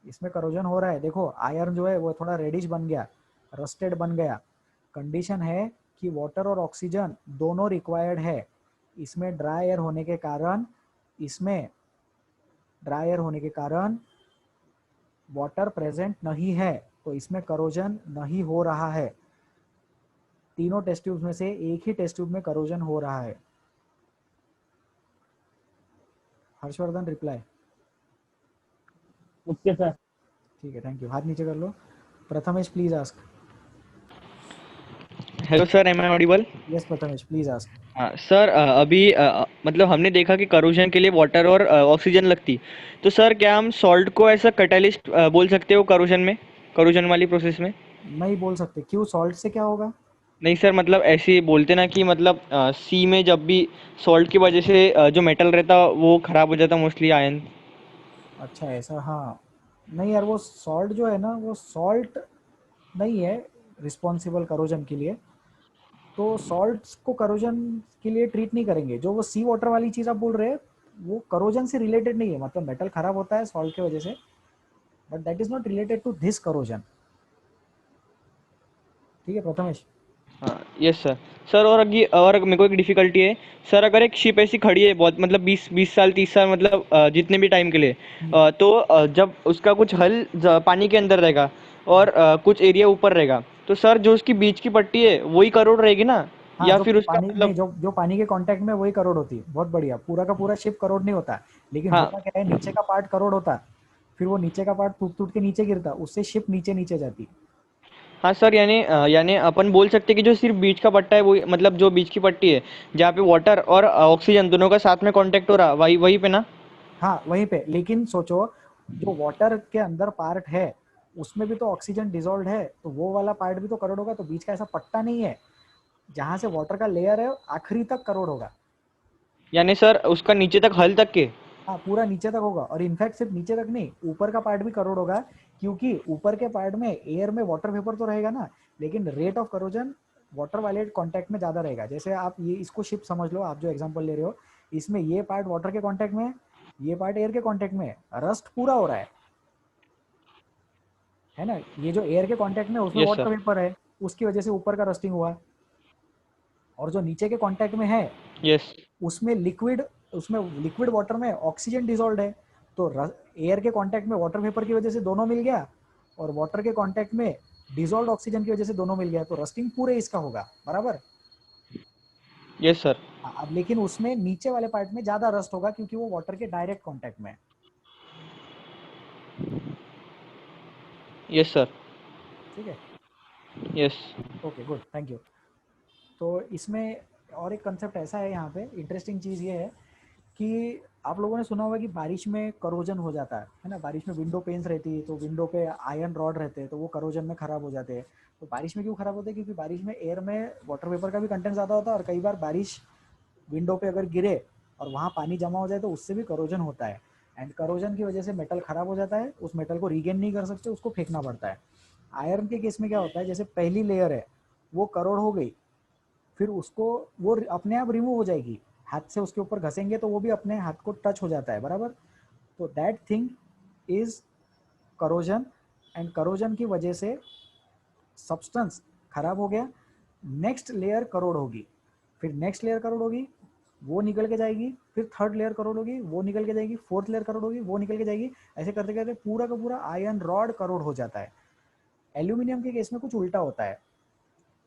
इसमें करोजन हो रहा है। देखो आयरन जो है वो थोड़ा रेडिश बन गया, रस्टेड बन गया। कंडीशन है कि वाटर और ऑक्सीजन दोनों रिक्वायर्ड है। इसमें ड्राई एयर होने के कारण वाटर प्रेजेंट नहीं है, तो इसमें करोजन नहीं हो रहा है। तीनों टेस्ट ट्यूब में से एक ही टेस्ट ट्यूब में करोजन हो रहा है। हर्षवर्धन रिप्लाई। Okay sir. ठीक है, थैंक यू। हाथ नीचे कर लो। Prathamesh please ask. Hello sir, am I audible? Yes Prathamesh please ask. हाँ सर, अभी मतलब हमने देखा कि करोजन के लिए वाटर और ऑक्सीजन लगती, तो सर क्या हम सॉल्ट को ऐसा कैटालिस्ट बोल सकते हो करोजन में, करोजन वाली प्रोसेस में? नहीं बोल सकते, क्यों? सॉल्ट से क्या होगा? नहीं सर, मतलब ऐसे बोलते ना कि मतलब सी में जब भी सॉल्ट की वजह से जो मेटल रहता वो खराब हो जाता मोस्टली, आयन। अच्छा ऐसा, हाँ। नहीं यार, वो सॉल्ट जो है ना, वो सॉल्ट नहीं है रिस्पॉन्सिबल करोजन के लिए। तो सॉल्ट्स को करोजन के लिए ट्रीट नहीं करेंगे। जो वो सी वाटर वाली चीज़ आप बोल रहे हैं वो करोजन से रिलेटेड नहीं है। मतलब मेटल खराब होता है सॉल्ट की वजह से, but that is not related to this corrosion. ठीक है प्रथमेश? हाँ यस सर। सर और मेरे को एक डिफिकल्टी है सर, अगर एक शिप ऐसी खड़ी है बहुत, मतलब 20 साल 30 साल, मतलब जितने भी टाइम के लिए, तो जब उसका कुछ हल पानी के अंदर रहेगा और कुछ एरिया ऊपर रहेगा, तो सर जो उसकी बीच की पट्टी है वही करोड़ रहेगी ना, हाँ, या जो फिर उसका पानी नहीं, मतलब? जो पानी के कांटेक्ट में वही करोड़ होती है। बहुत बढ़िया। पूरा का पूरा शिप करोड़ नहीं होता, लेकिन हाँ होता क्या है, नीचे का पार्ट करोड़ होता, फिर वो नीचे का पार्ट टूट टूट के नीचे गिरता, उससे शिप नीचे नीचे जाती। हाँ सर, यानी अपन बोल सकते हैं कि जो सिर्फ बीच का पट्टा है वही, मतलब जो बीच की पट्टी है जहाँ पे वाटर और ऑक्सीजन दोनों का साथ में कांटेक्ट हो रहा, वही वही पे ना? हाँ वहीं पे, लेकिन सोचो जो वाटर के अंदर पार्ट है उसमें भी तो ऑक्सीजन डिजोल्व है, तो वो वाला पार्ट भी तो करोड़ होगा। तो बीच का ऐसा पट्टा नहीं है, जहां से वाटर का लेयर है आखिरी तक करोड़ होगा। यानी सर उसका नीचे तक, हल तक के? हाँ पूरा नीचे तक होगा, और इनफैक्ट सिर्फ नीचे तक नहीं, ऊपर का पार्ट भी करोड़ होगा, क्योंकि ऊपर के पार्ट में एयर में वाटर वेपर तो रहेगा ना, लेकिन रेट ऑफ करोजन वाटर वाले कॉन्टैक्ट में ज़्यादा रहेगा। जैसे आप ये इसको शिप समझ लो, आप जो एग्जाम्पल ले रहे हो, इसमें ये पार्ट वाटर के कॉन्टैक्ट में है, ये पार्ट एयर के कॉन्टैक्ट में है, रस्ट पूरा हो रहा है ना। ये जो एयर के कॉन्टैक्ट में उसमें यस वाटर सर। वेपर है, उसकी वजह से ऊपर का रस्टिंग हुआ। और जो नीचे के कॉन्टैक्ट में है यस उसमें लिक्विड वाटर में ऑक्सीजन डिजोल्व है, तो एयर के कांटेक्ट में वाटर वेपर की वजह से दोनों मिल गया, और वाटर के कांटेक्ट में डिजोल्व ऑक्सीजन की वजह से दोनों मिल गया, तो रस्टिंग पूरे इसका होगा बराबर। Yes sir. अब लेकिन उसमें नीचे वाले पार्ट में ज्यादा रस्ट होगा, क्योंकि वो वाटर के डायरेक्ट कांटेक्ट में है। Yes sir. ठीक है, yes. Okay good, thank you. तो इसमें और एक कंसेप्ट ऐसा है यहाँ पे, इंटरेस्टिंग चीज़ ये है कि आप लोगों ने सुना होगा कि बारिश में करोजन हो जाता है ना। बारिश में विंडो पेन्स रहती है, तो विंडो पे आयरन रॉड रहते हैं, तो वो करोजन में खराब हो जाते हैं। तो बारिश में क्यों खराब होते हैं? क्योंकि बारिश में एयर में वाटर वेपर का भी कंटेंट ज़्यादा होता है, और कई बार बारिश विंडो पे अगर गिरे और वहाँ पानी जमा हो जाए तो उससे भी करोजन होता है। एंड करोजन की वजह से मेटल खराब हो जाता है, उस मेटल को रीगेन नहीं कर सकते, उसको फेंकना पड़ता है। आयरन के केस में क्या होता है, जैसे पहली लेयर है वो करोड़ हो गई, फिर उसको वो अपने आप रिमूव हो जाएगी, हाथ से उसके ऊपर घसेंगे तो वो भी अपने हाथ को टच हो जाता है बराबर। तो that thing is corrosion, and corrosion की वजह से सब्सटेंस खराब हो गया। नेक्स्ट लेयर करोड़ होगी, फिर नेक्स्ट लेयर करोड़ होगी, वो निकल के जाएगी, फिर थर्ड लेयर करोड़ होगी, वो निकल के जाएगी, फोर्थ लेयर करोड़ होगी, वो निकल के जाएगी। ऐसे करते करते पूरा का पूरा आयरन रॉड करोड़ हो जाता है। एल्यूमिनियम के केस में कुछ उल्टा होता है।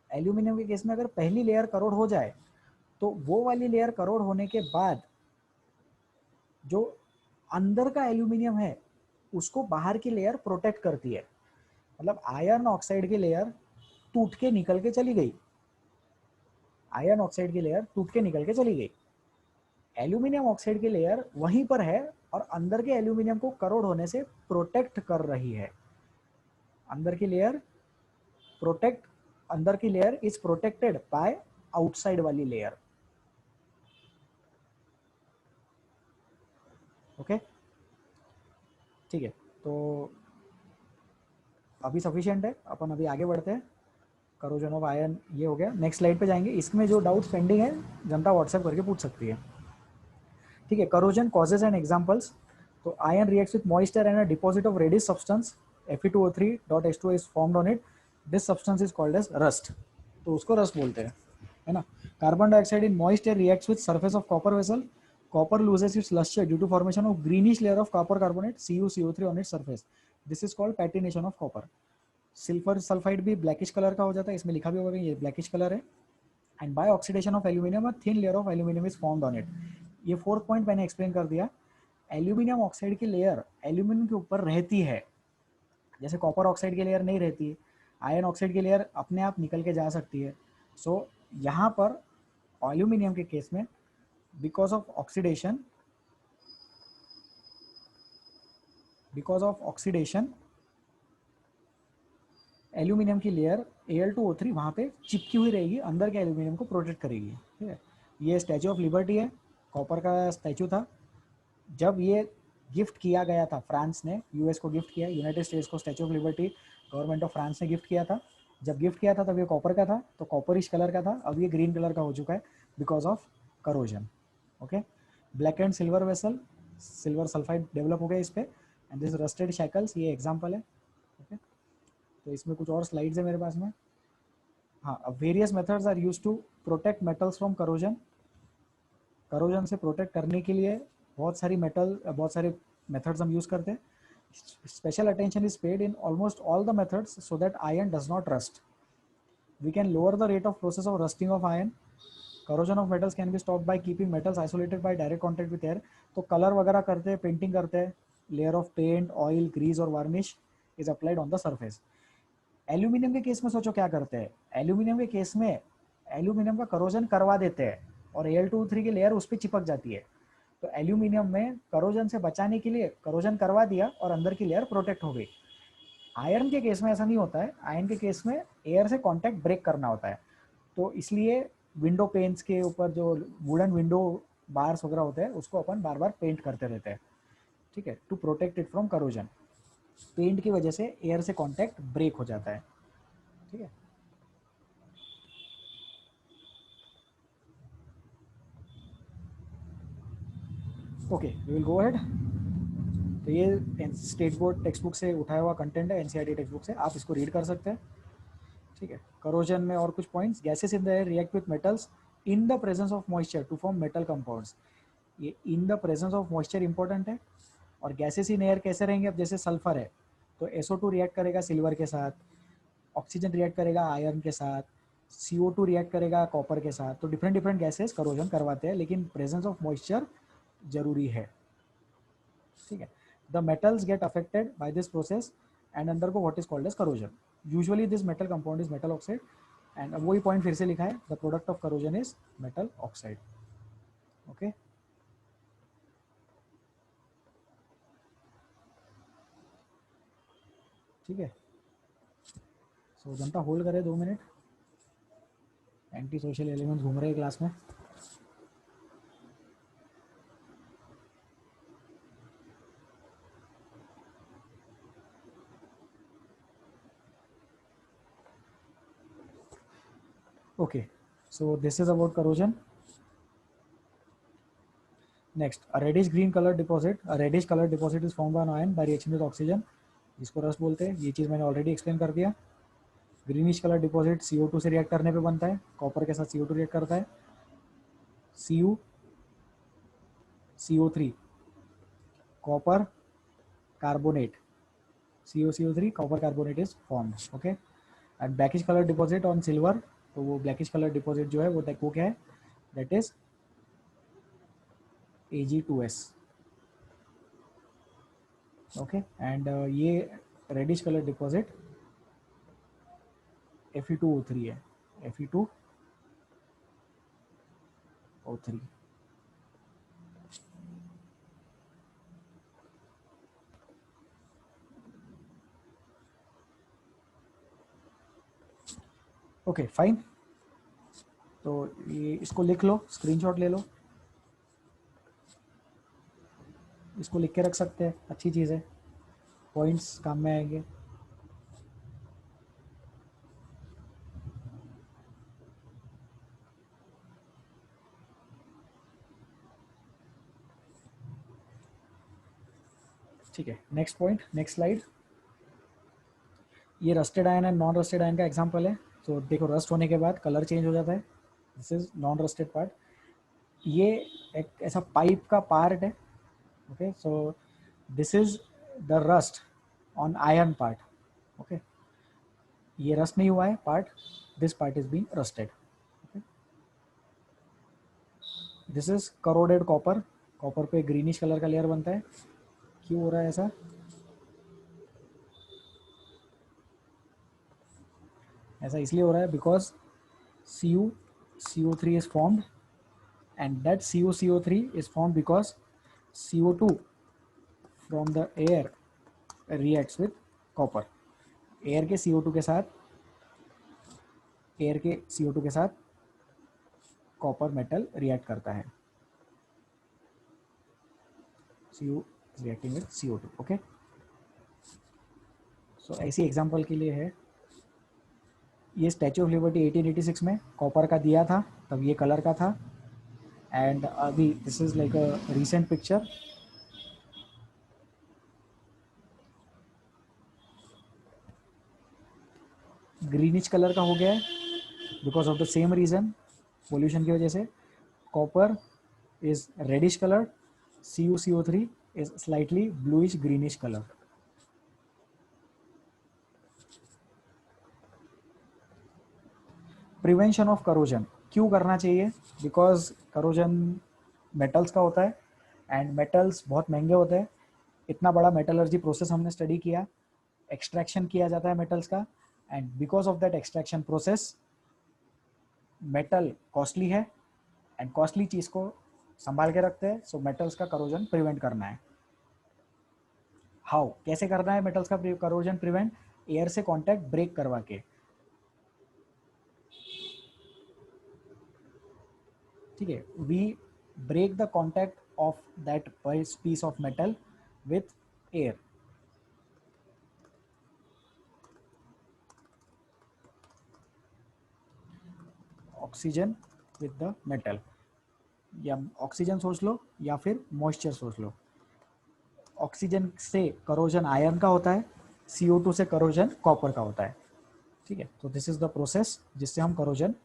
एल्यूमिनियम के केस में अगर पहली लेयर करोड़ हो जाए तो वो वाली लेयर करोड़ होने के बाद जो अंदर का एल्यूमिनियम है उसको बाहर की लेयर प्रोटेक्ट करती है। मतलब आयरन ऑक्साइड की लेयर टूट के निकल के चली गई, आयरन ऑक्साइड की लेयर टूट के निकल के चली गई, एल्यूमिनियम ऑक्साइड की लेयर वहीं पर है और अंदर के एल्यूमिनियम को करोड़ होने से प्रोटेक्ट कर रही है। अंदर की लेयर अंदर की layer is protected by outside वाली लेयर। ओके ठीक है, तो अभी सफिशिएंट है, अपन अभी आगे बढ़ते हैं। करोजन ऑफ आयरन ये हो गया, नेक्स्ट स्लाइड पे जाएंगे। इसमें जो डाउट्स पेंडिंग है जनता व्हाट्सएप करके पूछ सकती है। ठीक है, करोजन कॉजेज एंड एग्जांपल्स। तो iron reacts with moisture and a deposit of reddish substance Fe2O3.H2O is formed on it. This substance is called as rust. तो उसको रस्ट बोलते हैं, है ना। Carbon dioxide in moist air reacts with surface of copper vessel. Copper loses its luster due to formation of greenish layer of copper carbonate CuCO3 on its surface. This is called patination of copper. सिल्फर sulphide भी blackish colour का हो जाता है, इसमें लिखा भी होगा कि ये ब्लैकिश कलर है। And by oxidation of aluminium a thin layer of aluminium is formed on it. ये फोर्थ पॉइंट मैंने एक्सप्लेन कर दिया एल्यूमिनियम ऑक्साइड की लेयर एल्यूमिनियम के ऊपर रहती है, जैसे कॉपर ऑक्साइड की लेयर नहीं रहती है, आयरन ऑक्साइड की लेयर अपने आप निकल के जा सकती है। सो यहाँ पर एल्यूमिनियम के केस में बिकॉज ऑफ ऑक्सीडेशन एल्यूमिनियम की लेयर Al2O3 वहाँ पे चिपकी हुई रहेगी, अंदर के एल्यूमिनियम को प्रोटेक्ट करेगी। ठीक है, ये स्टैचू ऑफ लिबर्टी है, कॉपर का स्टैचू था। जब ये गिफ्ट किया गया था, फ्रांस ने यूएस को गिफ्ट किया, यूनाइटेड स्टेट्स को statue of liberty government of France ने गिफ्ट किया था। जब गिफ्ट किया था तब ये कॉपर का था, तो कॉपरिश कलर का था, अब ये ग्रीन कलर का हो चुका है because of corrosion. Okay, black and silver vessel, silver sulphide develop हो गया इस पे, एंड दिस रस्टेड शैकल्स, ये एग्जाम्पल है। ओके, तो इसमें कुछ और स्लाइड्स है मेरे पास में। हाँ, अब various methods are use to protect metals from corrosion. Corrosion से प्रोटेक्ट करने के लिए बहुत सारे मेथड्स हम यूज करते हैं। Special attention is paid in almost all the methods so that iron does not rust. We can lower the rate of process of rusting of iron. Corrosion of metals can be stopped by keeping metals isolated by direct contact with air. तो colour वगैरह करते हैं, painting करते हैं, layer of paint, oil, grease और varnish is applied on the surface. Aluminium के case में सोचो क्या करते हैं, एल्यूमिनियम के केस में एल्यूमिनियम का करोजन करवा देते हैं और Al2O3 की लेयर उस पर चिपक जाती है। तो एल्यूमिनियम में करोजन से बचाने के लिए करोजन करवा दिया और अंदर की लेयर प्रोटेक्ट हो गई। आयरन के केस में ऐसा नहीं होता है, आयरन के केस में एयर से कांटेक्ट ब्रेक करना होता है। तो इसलिए विंडो पेन्स के ऊपर जो वुडन विंडो बार्स वगैरह होते हैं उसको अपन बार बार पेंट करते रहते हैं। ठीक है, to protect it from corrosion. Paint की वजह से एयर से कांटेक्ट ब्रेक हो जाता है। ठीक है, okay, we will go ahead. तो ये स्टेट बोर्ड टेक्स्ट बुक से उठाया हुआ कंटेंट है, एनसीईआरटी टेक्स्ट बुक से, आप इसको रीड कर सकते हैं। ठीक है, करोजन में और कुछ points, gases in the air react with metals in the presence of moisture to form metal compounds. ये in the presence of moisture important है। और गैसेस इन एयर कैसे रहेंगे, अब जैसे सल्फर है तो SO2 रिएक्ट करेगा सिल्वर के साथ, ऑक्सीजन रिएक्ट करेगा आयरन के साथ, CO2 रिएक्ट करेगा कॉपर के साथ। तो डिफरेंट डिफरेंट गैसेस करोजन करवाते हैं, लेकिन प्रेजेंस ऑफ मॉइस्चर जरूरी है। ठीक है, the metals get affected by this process and undergo what is called as corrosion. Usually this metal compound is metal oxide, and अब वही पॉइंट फिर से लिखा है, the product of corrosion is metal oxide. Okay, ठीक है, सो जनता होल्ड करे 2 मिनट। एंटी सोशल एलिमेंट्स घूम रहे हैं क्लास में। Okay, so this is about corrosion. Next, a reddish green colored deposit. A reddish colored deposit is formed by an ion by reaction with oxygen. इसको rust बोलते हैं, ये चीज़ मैंने already explain कर दिया। ग्रीनिश कलर डिपॉजिट CO2 से react करने पे बनता है, कॉपर के साथ CO2 रिएक्ट करता है, Cu CO3 copper carbonate, CuCO3 copper carbonate is formed. Okay, and blackish colour deposit on silver, तो वो ब्लैकिश कलर डिपॉजिट जो है वो क्या है, that is Ag2S। Okay, and ये रेडिश कलर डिपॉजिट Fe2O3 है, Fe2O3। ओके फाइन, तो ये इसको लिख लो, स्क्रीनशॉट ले लो, इसको लिख के रख सकते हैं, अच्छी चीज़ है, पॉइंट्स काम में आएंगे। ठीक है, नेक्स्ट पॉइंट, नेक्स्ट स्लाइड। ये rusted ion and non rusted ion का एग्जांपल है। तो देखो, रस्ट होने के बाद कलर चेंज हो जाता है, this is non rusted part. ये एक ऐसा पाइप का पार्ट है। Okay, so this is the rust on iron part. Okay, ये रस्ट नहीं हुआ है part, this part is being rusted. This is corroded copper, copper पे ग्रीनिश कलर का लेयर बनता है। क्यों हो रहा है ऐसा? ऐसा इसलिए हो रहा है because CO3 is formed, and that CO3 is formed because CO2 from the air reacts with copper. Air के CO2 के साथ कॉपर मेटल रिएक्ट करता है। CO is reacting with CO2. Okay, so ऐसी एग्जांपल के लिए है, ये स्टैचू ऑफ लिबर्टी 1886 में कॉपर का दिया था, तब ये कलर का था। एंड अभी this is like a recent picture. Greenish colour का हो गया है because of the same reason, pollution की वजह से। Copper is reddish colour, CuCO3 is slightly bluish greenish colour. Prevention of corrosion क्यों करना चाहिए? बिकॉज करोजन मेटल्स का होता है एंड मेटल्स बहुत महंगे होते हैं। इतना बड़ा मेटलर्जी प्रोसेस हमने स्टडी किया, एक्सट्रैक्शन किया जाता है मेटल्स का, and because of that extraction process metal costly है, एंड कॉस्टली चीज़ को संभाल के रखते हैं। सो मेटल्स का करोजन प्रिवेंट करना है। हाउ, कैसे करना है मेटल्स का करोजन प्रिवेंट? एयर से कॉन्टैक्ट ब्रेक करवा के। ठीक है, we break the contact of that piece of metal with air. Oxygen with the metal, या ऑक्सीजन सोच लो या फिर मॉइस्चर सोच लो। ऑक्सीजन से करोजन आयरन का होता है, CO2 से करोजन कॉपर का होता है। ठीक है, तो दिस इज द प्रोसेस जिससे हम करोजन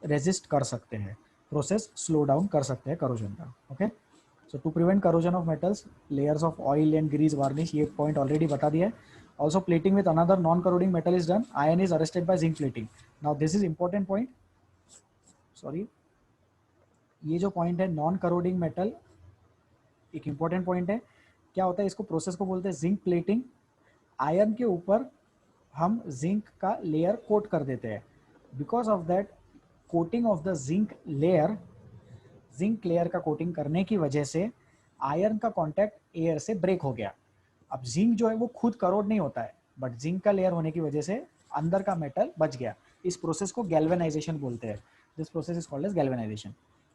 रेजिस्ट कर सकते हैं, प्रोसेस स्लो डाउन कर सकते हैं करोजन का। Okay, so to prevent corrosion of metals, layers of oil and grease varnish, ये पॉइंट ऑलरेडी बता दिया है। Also plating with another non corroding metal is done, iron is arrested by zinc plating. Now this is important point, sorry, ये जो point है non corroding metal, एक important point है। क्या होता है, इसको प्रोसेस को बोलते हैं जिंक प्लेटिंग। आयरन के ऊपर हम जिंक का लेयर कोट कर देते हैं। Because of that coating of the zinc layer का कोटिंग करने की वजह से आयरन का कांटेक्ट एयर से ब्रेक हो गया। अब जिंक जो है वो खुद करोड नहीं होता है, बट जिंक का लेयर होने की वजह से अंदर का मेटल बच गया। इस प्रोसेस को गैल्वेनाइजेशन बोलते हैं। This process is called as galvanization,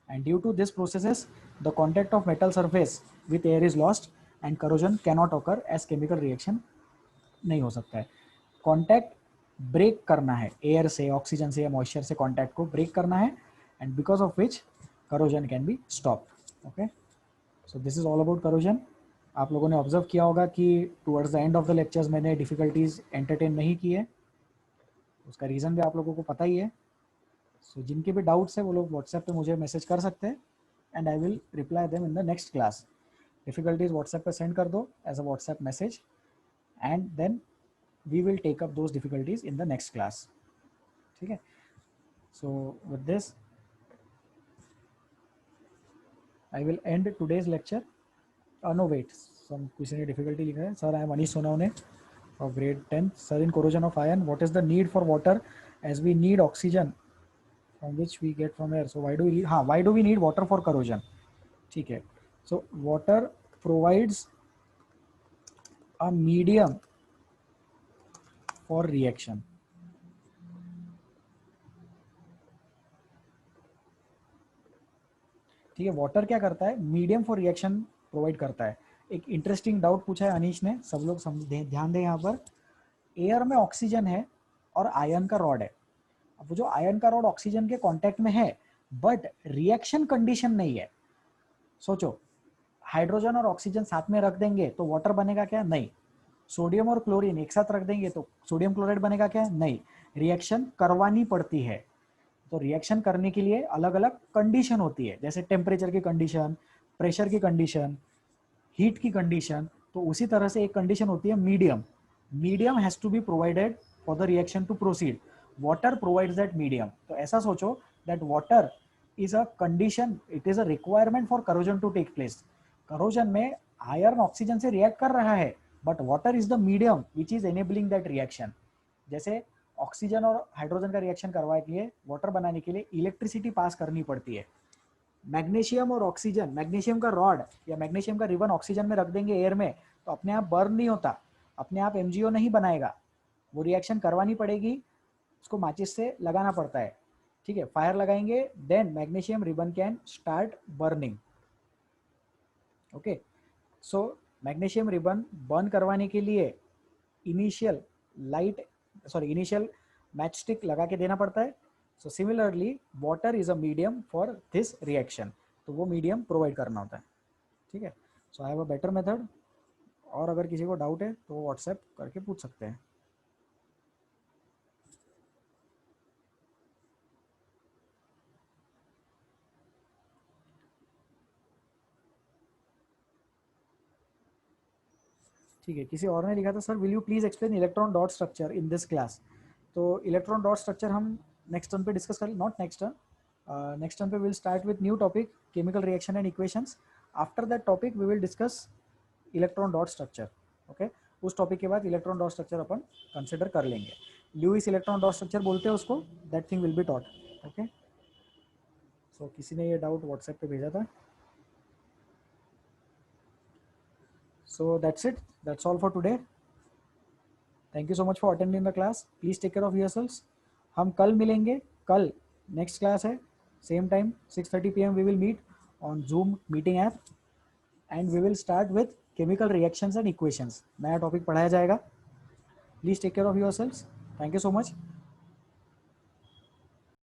and due to this processes the contact of metal surface with air is lost and corrosion cannot occur as chemical reaction नहीं हो सकता है। कांटेक्ट ब्रेक करना है air से, oxygen से या moisture से कांटेक्ट को ब्रेक करना है, and because of which corrosion can be stopped. Okay, so this is all about corrosion. आप लोगों ने ऑब्जर्व किया होगा कि towards the end of the lectures मैंने डिफिकल्टीज एंटरटेन नहीं की है, उसका रीज़न भी आप लोगों को पता ही है। सो जिनके भी डाउट्स है वो लोग व्हाट्सएप पे मुझे मैसेज कर सकते हैं, and I will reply them in the next class. Difficulties WhatsApp पे सेंड कर दो as a WhatsApp message, and then we will take up those difficulties in the next class. ठीक है, so with this I will end today's lecture. No wait, किसी ने difficulty लिखा है। Sir, I am Anish Sonawane of grade 10. Sir, in corrosion of iron, what is the need for water, as we need oxygen from which we get from air? So why do we need water for corrosion? ठीक है, so water provides a medium for reaction. ठीक है, water क्या करता है, medium for reaction provide करता है। एक इंटरेस्टिंग डाउट पूछा है अनीश ने, सब लोग ध्यान दें यहाँ पर। एयर में ऑक्सीजन है और आयरन का रॉड है। अब वो जो आयरन का रॉड ऑक्सीजन के कांटेक्ट में है, बट रिएक्शन कंडीशन नहीं है। सोचो, हाइड्रोजन और ऑक्सीजन साथ में रख देंगे तो वाटर बनेगा क्या? नहीं। सोडियम और क्लोरीन एक साथ रख देंगे तो सोडियम क्लोराइड बनेगा क्या? नहीं। रिएक्शन करवानी पड़ती है। तो रिएक्शन करने के लिए अलग अलग कंडीशन होती है, जैसे टेम्परेचर की कंडीशन, प्रेशर की कंडीशन, हीट की कंडीशन। तो उसी तरह से एक कंडीशन होती है medium. Medium has to be provided for the reaction to proceed. Water provides that medium. तो ऐसा सोचो that water is a condition, it is a requirement for corrosion to take place. Corrosion में iron oxygen से react कर रहा है, but water is the medium which is enabling that reaction. जैसे oxygen और हाइड्रोजन का रिएक्शन करवाने के लिए, वाटर बनाने के लिए इलेक्ट्रिसिटी पास करनी पड़ती है. मैग्नीशियम और ऑक्सीजन, मैग्नीशियम का रॉड या मैग्नीशियम का रिबन ऑक्सीजन में रख देंगे एयर में तो अपने आप बर्न नहीं होता, अपने आप MgO नहीं बनाएगा, वो रिएक्शन करवानी पड़ेगी, उसको माचिस से लगाना पड़ता है. ठीक है, फायर लगाएंगे, then magnesium ribbon can start burning. Okay, so magnesium ribbon burn करवाने के लिए इनिशियल मैच स्टिक लगा के देना पड़ता है. So similarly water is a medium for this reaction, तो वो मीडियम प्रोवाइड करना होता है. ठीक है, so I have a better method. और अगर किसी को डाउट है तो व्हाट्सएप करके पूछ सकते हैं. ठीक है, किसी और ने लिखा था, sir will you please explain electron dot structure in this class. तो इलेक्ट्रॉन डॉट स्ट्रक्चर हम नेक्स्ट टर्न पे डिस्कस करें, not next turn, next turn पे will start with new topic chemical reaction and equations. After that topic we will discuss electron dot structure. Okay, उस topic के बाद electron dot structure अपन consider कर लेंगे. Lewis electron dot structure बोलते हैं उसको, that thing will be taught. Okay, सो किसी ने ये डाउट व्हाट्सएप पे भेजा था. So that's it. That's all for today. Thank you so much for attending the class. Please take care of yourselves. हम कल मिलेंगे. कल next class है, same time 6:30 PM we will meet on Zoom meeting app and we will start with chemical reactions and equations. नया topic पढ़ाया जाएगा. Please take care of yourselves. Thank you so much.